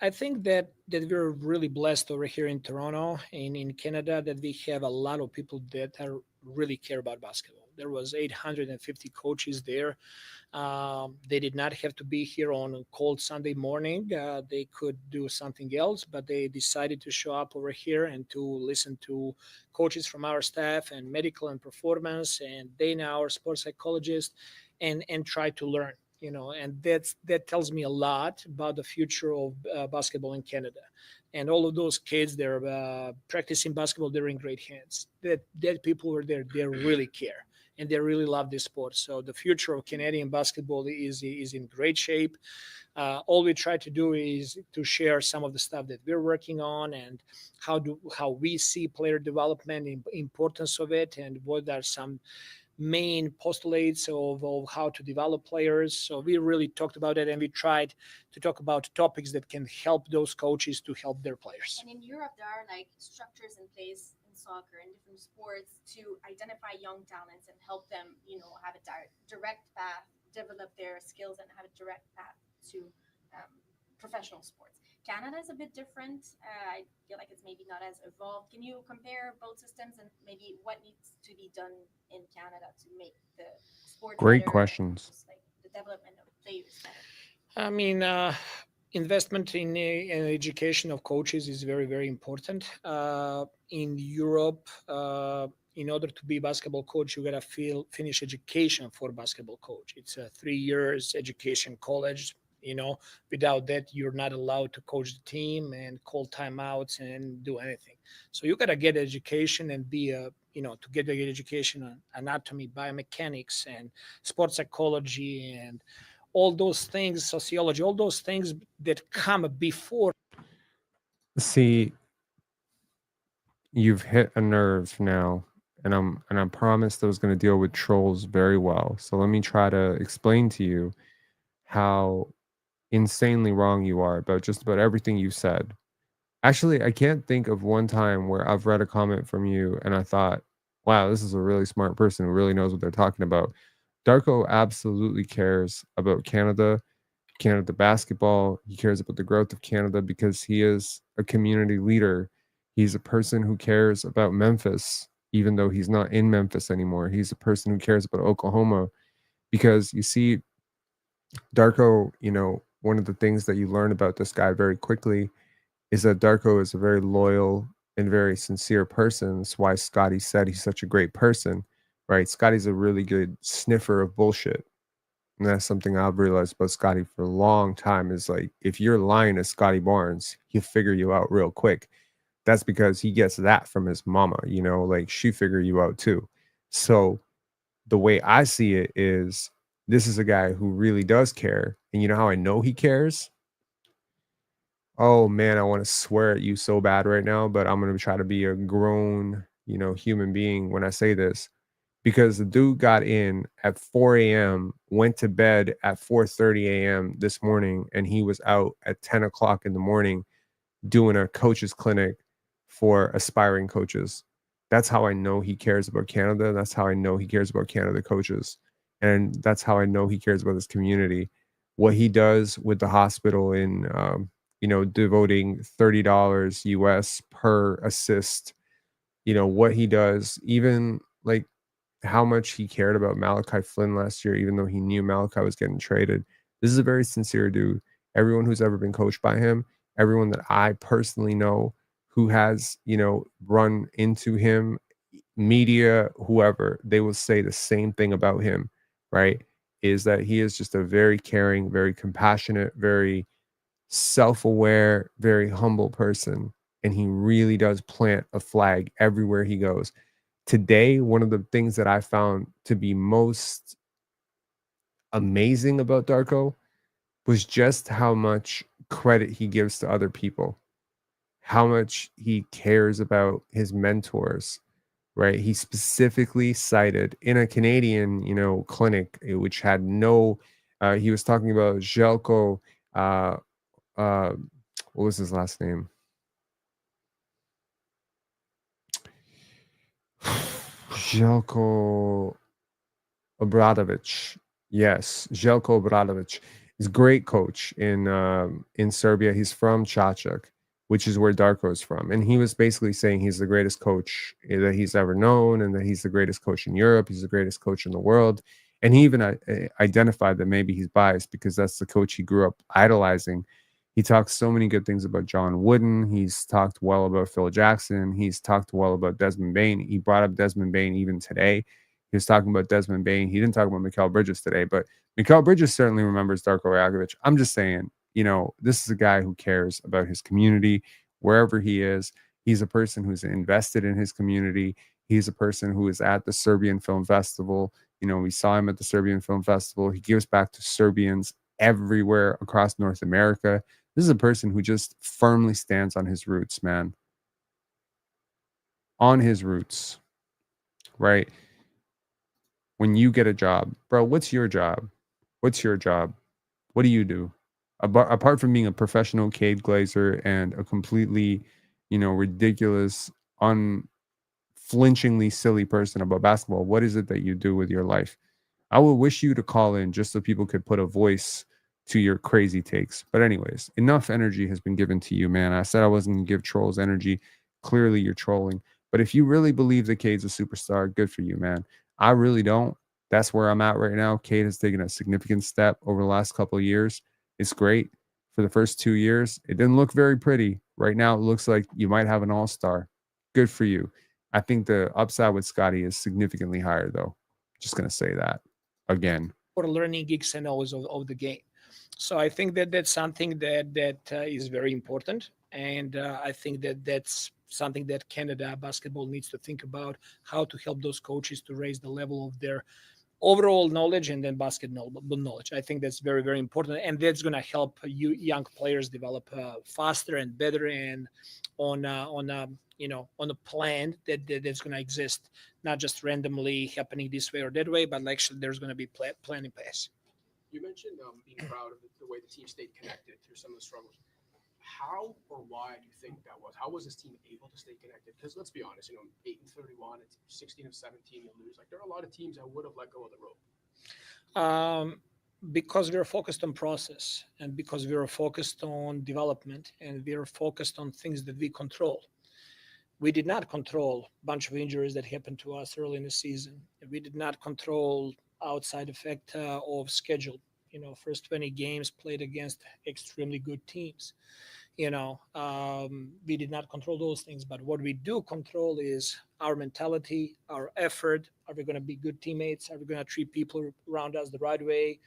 I think that we're really blessed over here in Toronto and in Canada that we have a lot of people that are really care about basketball. There was 850 coaches there. They did not have to be here on a cold Sunday morning. They could do something else, but they decided to show up over here and to listen to coaches from our staff and medical and performance, and Dana, our sports psychologist, and try to learn. And that tells me a lot about the future of basketball in Canada. And all of those kids, they're practicing basketball. They're in great hands. That people were there. They really care, and they really love this sport. So the future of Canadian basketball is in great shape. All we try to do is to share some of the stuff that we're working on and how we see player development, importance of it, and what are some main postulates of how to develop players. So we really talked about it, and we tried to talk about topics that can help those coaches to help their players. And in Europe, there are like structures in place in soccer and different sports to identify young talents and help them, have a direct path, develop their skills, and have a direct path to professional sports. Canada is a bit different. I feel like it's maybe not as evolved. Can you compare both systems and maybe what needs to be done in Canada to make the sport Great better, questions. just like the development of players better? I mean, investment in education of coaches is very, very important. In Europe, in order to be basketball coach, you gotta finish education for basketball coach. It's a 3 years education college. Without that, you're not allowed to coach the team and call timeouts and do anything. So you gotta get education and be to get the education on anatomy, biomechanics, and sports psychology, and all those things, sociology, all those things that come before. See, you've hit a nerve now, and I promised I was going to deal with trolls very well. So let me try to explain to you how insanely wrong you are about just about everything you said. Actually, I can't think of one time where I've read a comment from you and I thought, wow, this is a really smart person who really knows what they're talking about. Darko absolutely cares about Canada basketball. He cares about the growth of Canada because he is a community leader. He's a person who cares about Memphis, even though he's not in Memphis anymore. He's a person who cares about Oklahoma because you see, Darko, one of the things that you learn about this guy very quickly is that Darko is a very loyal and very sincere person. That's why Scottie said he's such a great person, right? Scottie's a really good sniffer of bullshit. And that's something I've realized about Scottie for a long time is like, if you're lying to Scottie Barnes, he'll figure you out real quick. That's because he gets that from his mama, like she figure you out too. So the way I see it is this is a guy who really does care. And you know how I know he cares? Oh man, I want to swear at you so bad right now, but I'm going to try to be a grown, human being when I say this because the dude got in at 4 a.m., went to bed at 4:30 a.m. this morning, and he was out at 10 o'clock in the morning doing a coaches clinic for aspiring coaches. That's how I know he cares about Canada. That's how I know he cares about Canada coaches. And that's how I know he cares about his community. What he does with the hospital in, devoting $30 US per assist, what he does, even like how much he cared about Malachi Flynn last year, even though he knew Malachi was getting traded. This is a very sincere dude. Everyone who's ever been coached by him, everyone that I personally know who has, run into him, media, whoever, they will say the same thing about him, right? Is that he is just a very caring, very compassionate, very self aware, very humble person. And he really does plant a flag everywhere he goes. Today, one of the things that I found to be most amazing about Darko was just how much credit he gives to other people, how much he cares about his mentors, right? He specifically cited in a Canadian, clinic, which had no, he was talking about Jelko, uh, uh, what was his last name? Jelko Obradovic. Yes, Jelko Obradovic is a great coach in Serbia. He's from Čačak, which is where Darko is from. And he was basically saying he's the greatest coach that he's ever known and that he's the greatest coach in Europe. He's the greatest coach in the world. And he even identified that maybe he's biased because that's the coach he grew up idolizing. He talks so many good things about John Wooden. He's talked well about Phil Jackson. He's talked well about Desmond Bain. He brought up Desmond Bain even today. He was talking about Desmond Bain. He didn't talk about Mikal Bridges today, but Mikal Bridges certainly remembers Darko Rajovic. I'm just saying, this is a guy who cares about his community wherever he is. He's a person who's invested in his community. He's a person who is at the Serbian Film Festival. We saw him at the Serbian Film Festival. He gives back to Serbians everywhere across North America. This is a person who just firmly stands on his roots, man. On his roots, right? When you get a job, bro, what's your job? What's your job? What do you do? Apart from being a professional Cade Glazer and a completely, ridiculous, unflinchingly silly person about basketball, what is it that you do with your life? I would wish you to call in just so people could put a voice to your crazy takes. But anyways, enough energy has been given to you, man. I said I wasn't going to give trolls energy. Clearly you're trolling. But if you really believe that Cade's a superstar, good for you, man. I really don't. That's where I'm at right now. Cade has taken a significant step over the last couple of years. It's great. For the first 2 years, it didn't look very pretty. Right now, it looks like you might have an all-star. Good for you. I think the upside with Scottie is significantly higher, though. Just going to say that again. For learning X and O's of the game. So I think that that's something that is very important. And I think that that's something that Canada basketball needs to think about, how to help those coaches to raise the level of their overall knowledge and then basketball knowledge. I think that's very, very important. And that's going to help you young players develop faster and better and on a plan that's going to exist, not just randomly happening this way or that way, but actually there's going to be plan in place. You mentioned being proud of the way the team stayed connected through some of the struggles. How or why do you think that was? How was this team able to stay connected? Because let's be honest, 8-31, it's 16 of 17, you lose. Like there are a lot of teams that would have let go of the rope. Um, because we're focused on process and because we're focused on development and we're focused on things that we control. We did not control a bunch of injuries that happened to us early in the season. We did not control outside effect of schedule. First 20 games played against extremely good teams. We did not control those things, but what we do control is our mentality, our effort. Are we going to be good teammates? Are we going to treat people around us the right way?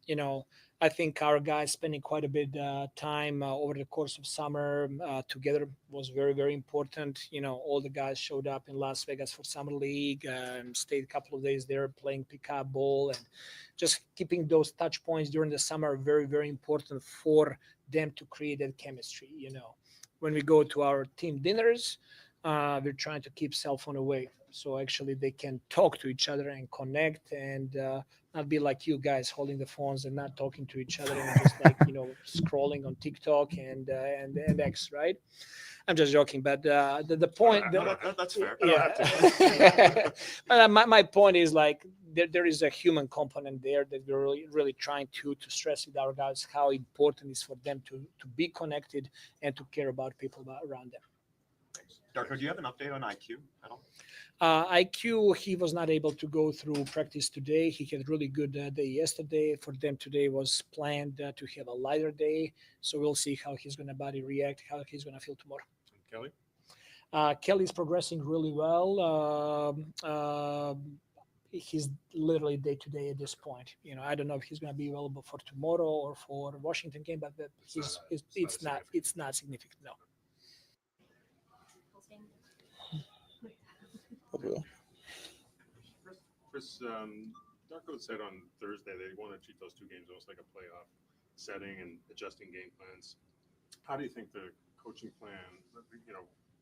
you know, I think our guys spending quite a bit time over the course of summer together was very, very important. All the guys showed up in Las Vegas for summer league, stayed a couple of days there playing pickup ball, and just keeping those touch points during the summer are very, very important for them to create that chemistry. When we go to our team dinners, we're trying to keep cell phone away, so actually they can talk to each other and connect, and not be like you guys holding the phones and not talking to each other and just like scrolling on TikTok and X, right? I'm just joking, but the point. That's fair. Yeah. my point is like there is a human component there that we're really, really trying to stress with our guys how important it is for them to be connected and to care about people around them. Darko, do you have an update on IQ at all? IQ, he was not able to go through practice today. He had a really good day yesterday. For them, today was planned to have a lighter day. So we'll see how he's going to body react, how he's going to feel tomorrow. Kelly? Kelly's progressing really well. He's literally day to day at this point. I don't know if he's going to be available for tomorrow or for Washington game, but it's not significant. No. Chris, Darko said on Thursday they want to treat those two games almost like a playoff setting and adjusting game plans. How do you think the coaching plan,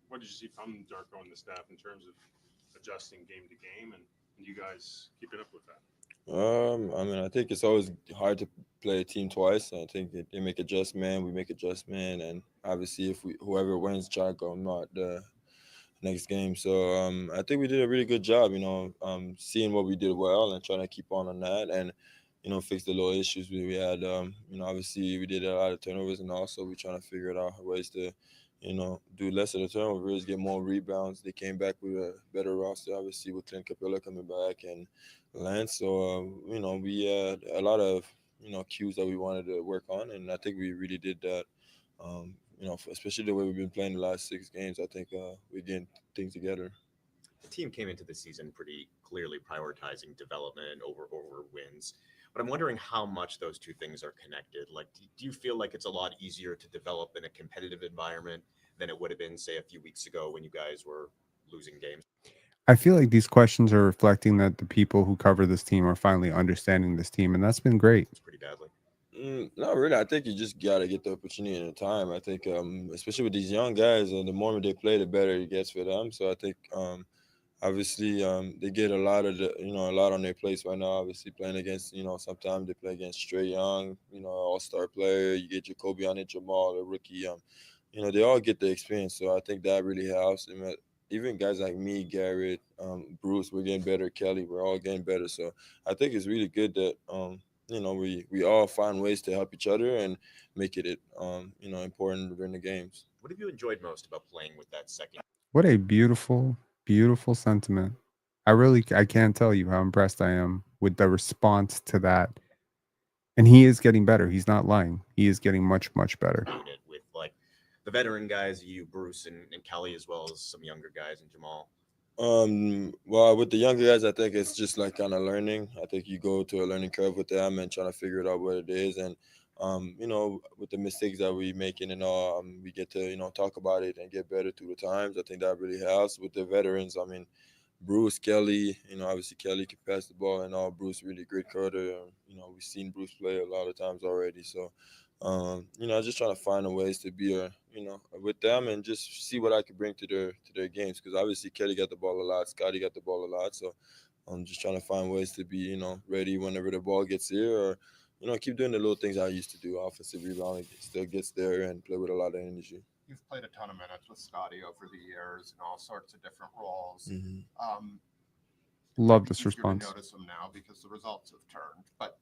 what did you see from Darko and the staff in terms of adjusting game to game, and you guys keeping up with that? I think it's always hard to play a team twice. I think they make adjustment, we make adjustment, and obviously if whoever wins try to go not the next game. So I think we did a really good job, seeing what we did well and trying to keep on that and, fix the little issues we had. Obviously we did a lot of turnovers, and also we're trying to figure out ways to, do less of the turnovers, get more rebounds. They came back with a better roster, obviously, with Clint Capella coming back and Lance. So, we had a lot of, cues that we wanted to work on, and I think we really did that. Especially the way we've been playing the last 6 games, I think we're getting things together. The team came into the season pretty clearly prioritizing development over wins. But I'm wondering how much those two things are connected. Like, do you feel like it's a lot easier to develop in a competitive environment than it would have been, say, a few weeks ago when you guys were losing games? I feel like these questions are reflecting that the people who cover this team are finally understanding this team, and that's been great. It's pretty badly. Not really. I think you just got to get the opportunity and the time. I think, especially with these young guys, the more they play, the better it gets for them. So I think, obviously, they get a lot on their plates right now. Obviously, playing against, sometimes they play against Stray Young, all-star player. You get Jacoby on it, Jamal, a rookie. They all get the experience. So I think that really helps. Even guys like me, Garrett, Bruce, we're getting better. Kelly, we're all getting better. So I think it's really good that we all find ways to help each other and make it important during the games. What have you enjoyed most about playing with that second? What a beautiful, beautiful sentiment. I can't tell you how impressed I am with the response to that. And he is getting better. He's not lying. He is getting much, much better. Unit with like the veteran guys, you, Bruce, and Kelly, as well as some younger guys and Jamal. Well, with the younger guys, I think it's just like kind of learning. I think you go to a learning curve with them and trying to figure it out what it is. And, with the mistakes that we making and all, we get to, talk about it and get better through the times. I think that really helps. With the veterans, Bruce, Kelly, obviously Kelly can pass the ball and all. Bruce, really great cutter. We've seen Bruce play a lot of times already. So, just trying to find ways to be, with them and just see what I could bring to their games. Because obviously Kelly got the ball a lot, Scottie got the ball a lot. So I'm just trying to find ways to be, ready whenever the ball gets here, or, keep doing the little things I used to do, offensive rebounding, still gets there and play with a lot of energy. You've played a ton of minutes with Scottie over the years in all sorts of different roles. Mhm. Love It's this easier to response. notice him now because the results have turned. But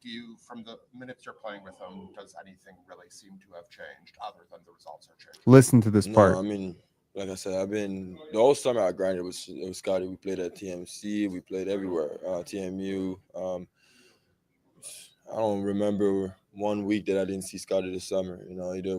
from the minutes you're playing with him, does anything really seem to have changed other than the results are changing? Listen to this No, part. I mean, like I said, I've been the whole summer I grinded with Scottie. We played at TMC, we played everywhere, TMU. I don't remember one week that I didn't see Scottie this summer. Either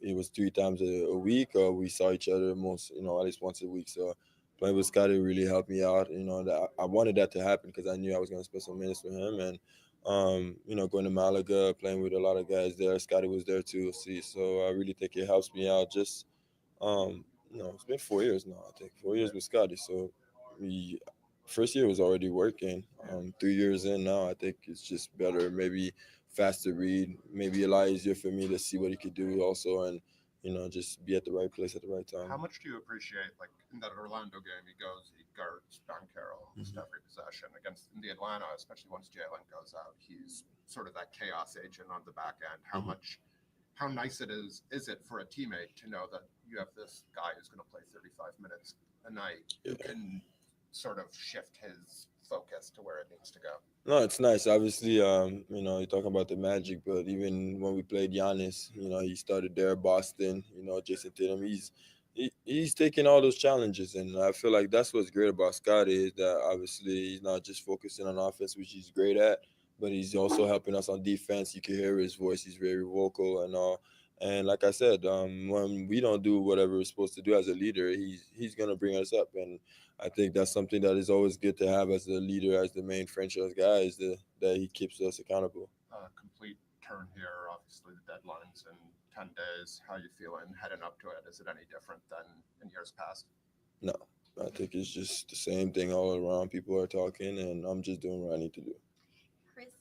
it was 3 times a week, or we saw each other at least once a week. So playing with Scottie really helped me out. That I wanted that to happen because I knew I was going to spend some minutes with him. And going to Malaga, playing with a lot of guys there. Scottie was there too. So I really think it helps me out. Just it's been 4 years now. I think 4 years with Scottie. So we first year was already working. 3 years in now, I think it's just better. Maybe faster read. Maybe a lot easier for me to see what he could do also, and just be at the right place at the right How time. much do you appreciate, like in that Orlando game, he guards Don Carroll almost every possession. In the Atlanta, especially once Jalen goes out, he's sort of that chaos agent on the back end. How nice is it for a teammate to know that you have this guy who's going to play 35 minutes a night who can sort of shift his focus to where it needs to go? No, it's nice. Obviously, you're talking about the Magic, but even when we played Giannis, he started there, Boston. Jason Tatum. He's taking all those challenges, and I feel like that's what's great about Scottie is that obviously he's not just focusing on offense, which he's great at, but he's also helping us on defense. You can hear his voice; he's very vocal and all. And like I said, when we don't do whatever we're supposed to do as a leader, he's gonna bring us up, and I think that's something that is always good to have as the leader, as the main franchise guy, is that he keeps us accountable. Complete turn here. Obviously, the deadline's in 10 days. How you feeling heading up to it? Is it any different than in years past? No, I think it's just the same thing all around. People are talking, and I'm just doing what I need to do. Chris,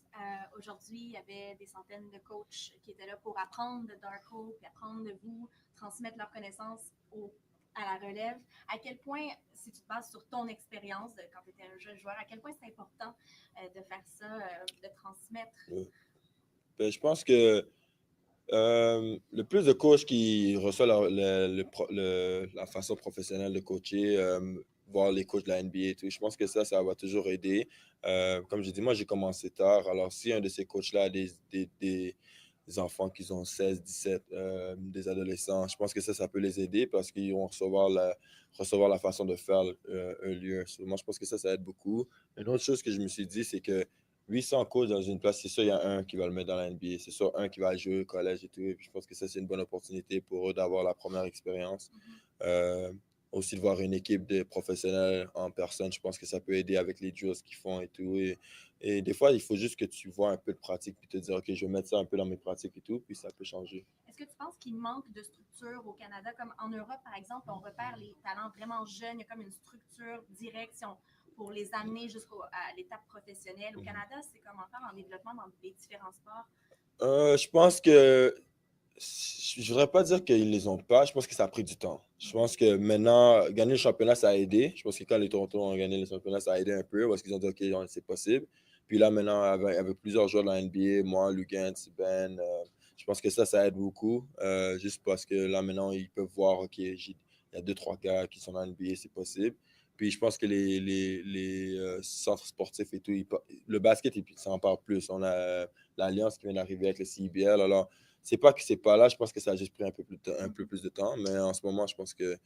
aujourd'hui, il y avait des centaines de coachs qui étaient là pour apprendre de Darko, puis apprendre de vous, transmettre leurs connaissances à la relève. À quel point, si tu te bases sur ton expérience quand tu étais un jeune joueur, à quel point c'est important de faire ça, de transmettre? Ben, je pense que le plus de coachs qui reçoivent la façon professionnelle de coacher, voir les coachs de la NBA et tout, je pense que ça va toujours aider. Comme j'ai dit, moi, j'ai commencé tard. Alors, si un de ces coachs-là a des enfants qui ont 16, 17, des adolescents, je pense que ça peut les aider parce qu'ils vont recevoir la façon de faire un lieu. Moi, je pense que ça aide beaucoup. Une autre chose que je me suis dit, c'est que 800 coachs dans une place, c'est sûr, il y a un qui va le mettre dans la NBA. C'est sûr, un qui va jouer au collège et tout. Et puis, je pense que ça, c'est une bonne opportunité pour eux d'avoir la première expérience. Aussi, de voir une équipe de professionnels en personne, je pense que ça peut aider avec les drills qu'ils font et tout. Et des fois, il faut juste que tu vois un peu de pratique puis te dire, OK, je vais mettre ça un peu dans mes pratiques et tout, puis ça peut changer. Est-ce que tu penses qu'il manque de structure au Canada? Comme en Europe, par exemple, on repère les talents vraiment jeunes. Il y a comme une structure, direction pour les amener jusqu'à l'étape professionnelle. Au Canada, c'est comment faire en développement dans les différents sports? Je pense que je voudrais pas dire qu'ils les ont pas. Je pense que ça a pris du temps. Je pense que maintenant, gagner le championnat, ça a aidé. Je pense que quand les Toronto ont gagné le championnat, ça a aidé un peu parce qu'ils ont dit, OK, c'est possible. Puis là, maintenant, avec plusieurs joueurs dans la NBA, moi, Lugans, Ben, je pense que ça aide beaucoup. Juste parce que là, maintenant, ils peuvent voir, OK, il y a 2-3 gars qui sont dans la NBA, c'est possible. Puis je pense que les centres sportifs et tout, le basket, ça en parle plus. On a l'Alliance qui vient d'arriver avec le CIBL. Alors, c'est pas que c'est pas là, je pense que ça a juste pris un peu plus de temps, mais en ce moment, je pense que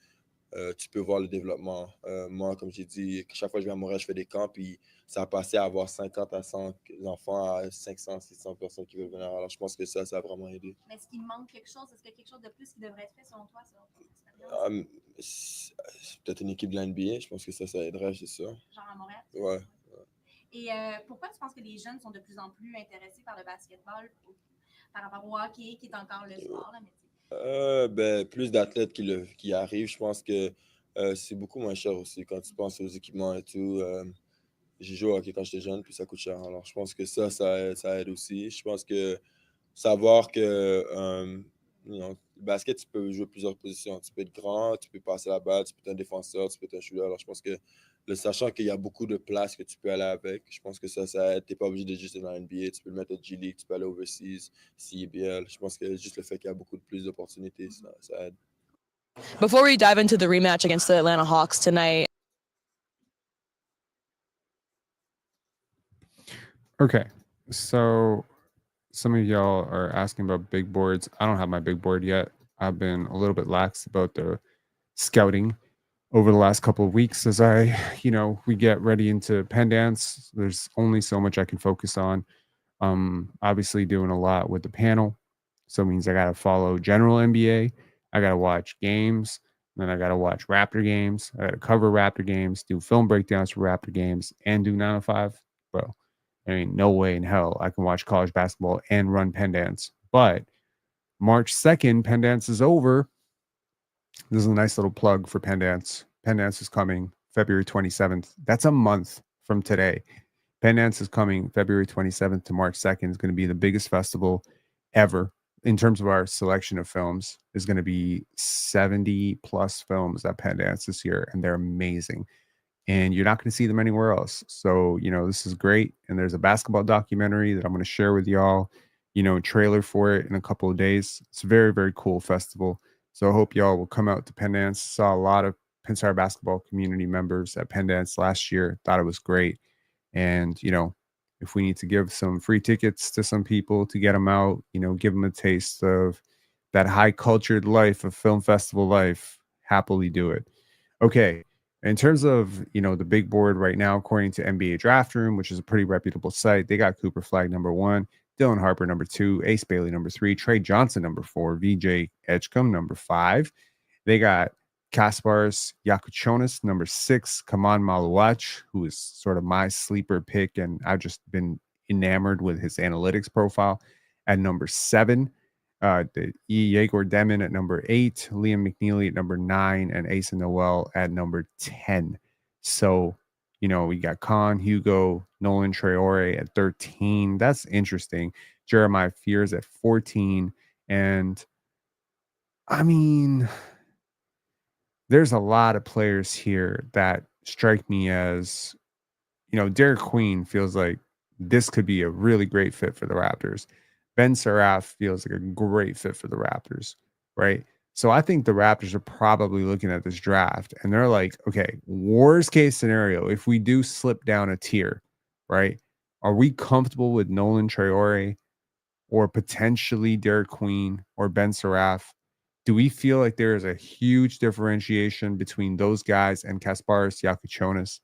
tu peux voir le développement. Moi, comme j'ai dit, chaque fois que je vais à Montréal, je fais des camps, puis ça a passé à avoir 50 à 100 enfants à 500, 600 personnes qui veulent venir. Alors, je pense que ça a vraiment aidé. Mais est-ce qu'il manque quelque chose? Est-ce qu'il y a quelque chose de plus qui devrait être fait selon toi, selon ton expérience? C'est peut-être une équipe de la NBA, je pense que ça aiderait, c'est ça. Genre à Montréal? Ouais. Et pourquoi tu penses que les jeunes sont de plus en plus intéressés par le basketball par rapport au hockey, qui est encore le sport, là, mais Plus d'athlètes qui arrivent, je pense que c'est beaucoup moins cher aussi quand tu penses aux équipements et tout. J'ai joué au hockey quand j'étais jeune, puis ça coûte cher. Alors, je pense que ça aide aussi. Je pense que savoir que le basket, tu peux jouer plusieurs positions. Tu peux être grand, tu peux passer la balle, tu peux être un défenseur, tu peux être un shooter. Alors, je pense que le sachant qu'il y a beaucoup de places que tu peux aller avec. Je pense que ça aide. Tu n'es pas obligé de juste être dans la NBA. Tu peux le mettre au G-League, tu peux aller overseas, CBL. Je pense que juste le fait qu'il y a beaucoup plus d'opportunités, ça aide. Before we dive into the rematch against the Atlanta Hawks tonight. Okay, so some of y'all are asking about big boards. I don't have my big board yet. I've been a little bit lax about the scouting over the last couple of weeks as we get ready into Penn Dance. There's only so much I can focus on. Obviously doing a lot with the panel. So it means I got to follow general NBA. I got to watch games. Then I got to watch Raptor games. I got to cover Raptor games, do film breakdowns for Raptor games, and do 905. Bro, I mean, no way in hell I can watch college basketball and run Penn Dance. But March 2nd, Penn Dance is over. This is a nice little plug for Penn Dance. Penn Dance is coming February 27th. That's a month from today. Penn Dance is coming February 27th to March 2nd. It's going to be the biggest festival ever in terms of our selection of films. Is going to be 70 plus films at Penn Dance this year, and they're amazing. And you're not going to see them anywhere else. So, this is great. And there's a basketball documentary that I'm going to share with y'all, trailer for it in a couple of days. It's a very, very cool festival. So I hope y'all will come out to Penn Dance. Saw a lot of PENSARE basketball community members at Penn Dance last year. Thought it was great. And, if we need to give some free tickets to some people to get them out, give them a taste of that high cultured life of film festival life, happily do it. Okay. In terms of, the big board right now, according to NBA Draft Room, which is a pretty reputable site, they got Cooper Flag number 1, Dylan Harper number 2, Ace Bailey number 3, Trey Johnson number 4, VJ Edgecombe number 5. They got Kasparas Yakuchonis number 6, Kaman Maluach, who is sort of my sleeper pick, and I've just been enamored with his analytics profile, at number 7. The Yegor Demon at number 8, Liam McNeely at number 9, and Asa Noel at number 10. So, we got Khan, Hugo, Nolan Traore at 13. That's interesting. Jeremiah Fears at 14. And I mean, there's a lot of players here that strike me as, Derek Queen feels like this could be a really great fit for the Raptors. PenSare feels like a great fit for the Raptors, right? So I think the Raptors are probably looking at this draft and they're like, okay, worst case scenario, if we do slip down a tier, right? Are we comfortable with Nolan Traore or potentially Derek Queen or PenSare? Do we feel like there is a huge differentiation between those guys and Kasparas Yakuchonis?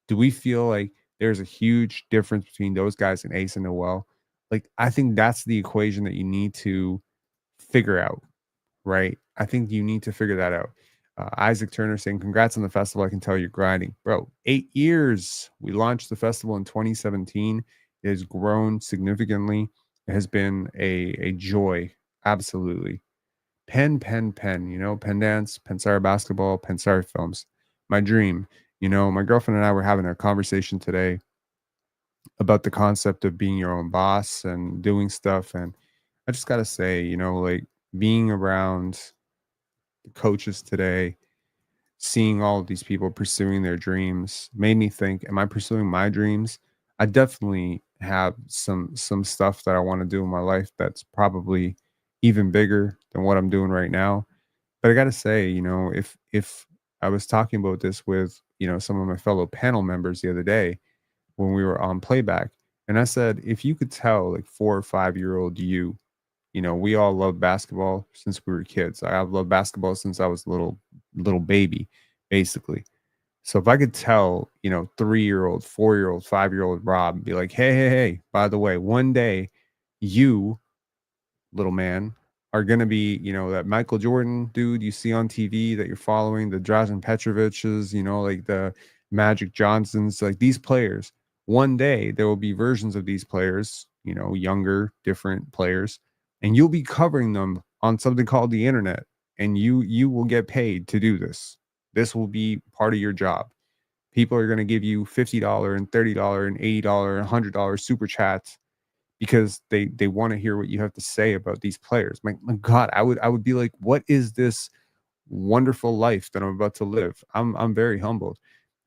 Do we feel like there's a huge difference between those guys and Ace and Noel? Like, I think that's the equation that you need to figure out, right? I think you need to figure that out. Isaac Turner saying, congrats on the festival. I can tell you're grinding. Bro, 8 years. We launched the festival in 2017. It has grown significantly. It has been a joy. Absolutely. Penn, Penn Dance, PENSARE Basketball, PENSARE Films. My dream. My girlfriend and I were having a conversation today about the concept of being your own boss and doing stuff. And I just got to say, like being around the coaches today, seeing all of these people pursuing their dreams made me think, am I pursuing my dreams? I definitely have some stuff that I want to do in my life that's probably even bigger than what I'm doing right now. But I got to say, if I was talking about this with, some of my fellow panel members the other day when we were on playback, and I said, if you could tell like 4 or 5-year-old you, we all love basketball since we were kids. I've loved basketball since I was a little baby, basically. So if I could tell, 3-year-old, 4-year-old, 5-year-old Rob, be like, hey, by the way, one day you, little man, are going to be, that Michael Jordan dude you see on TV that you're following, the Drazen Petroviches, like the Magic Johnsons, like these players. One day there will be versions of these players, younger, different players, and you'll be covering them on something called the internet, and you will get paid to do this. This will be part of your job. People are going to give you $50 and $30 and $80 and $100 super chats because they want to hear what you have to say about these players. My God, I would be like, what is this wonderful life that I'm about to live? I'm very humbled.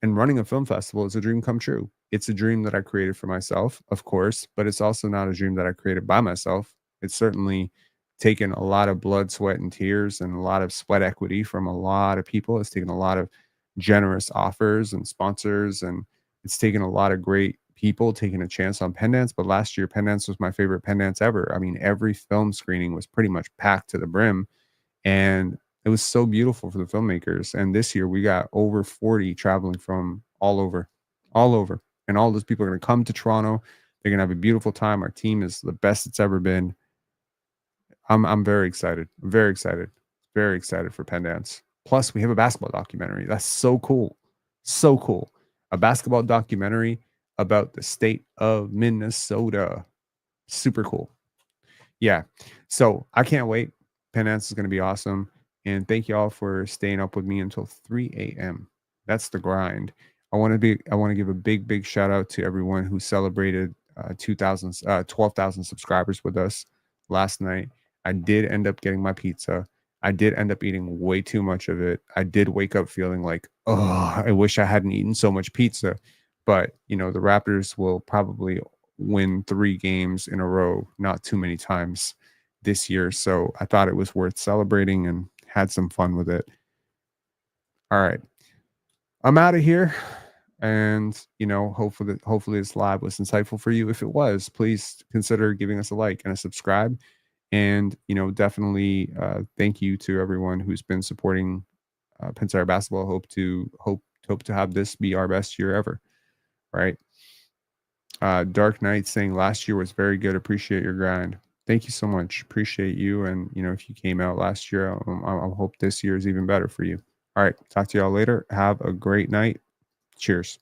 And running a film festival is a dream come true. It's a dream that I created for myself, of course, but it's also not a dream that I created by myself. It's certainly taken a lot of blood, sweat, and tears and a lot of sweat equity from a lot of people. It's taken a lot of generous offers and sponsors, and it's taken a lot of great people taking a chance on Pen Dance. But last year, Pen Dance was my favorite Pen Dance ever. I mean, every film screening was pretty much packed to the brim, and it was so beautiful for the filmmakers. And this year, we got over 40 traveling from all over, and all those people are going to come to Toronto. They're going to have a beautiful time. Our team is the best it's ever been. I'm very excited. Very excited. Very excited for Pen Dance. Plus, we have a basketball documentary. That's so cool. So cool. A basketball documentary about the state of Minnesota. Super cool. Yeah. So I can't wait. Pen Dance is going to be awesome. And thank you all for staying up with me until 3 a.m. That's the grind. I want to give a big shout out to everyone who celebrated 12,000 subscribers with us last night. I did end up getting my pizza. I did end up eating way too much of it. I did wake up feeling like, oh, I wish I hadn't eaten so much pizza. But, the Raptors will probably win 3 games in a row, not too many times this year. So I thought it was worth celebrating and had some fun with it. All right. I'm out of here. And, hopefully this live was insightful for you. If it was, please consider giving us a like and a subscribe. And, definitely thank you to everyone who's been supporting PENSARE Basketball. Hope to have this be our best year ever. Right. Dark Knight saying last year was very good. Appreciate your grind. Thank you so much. Appreciate you. And, if you came out last year, I hope this year is even better for you. All right. Talk to y'all later. Have a great night. Cheers.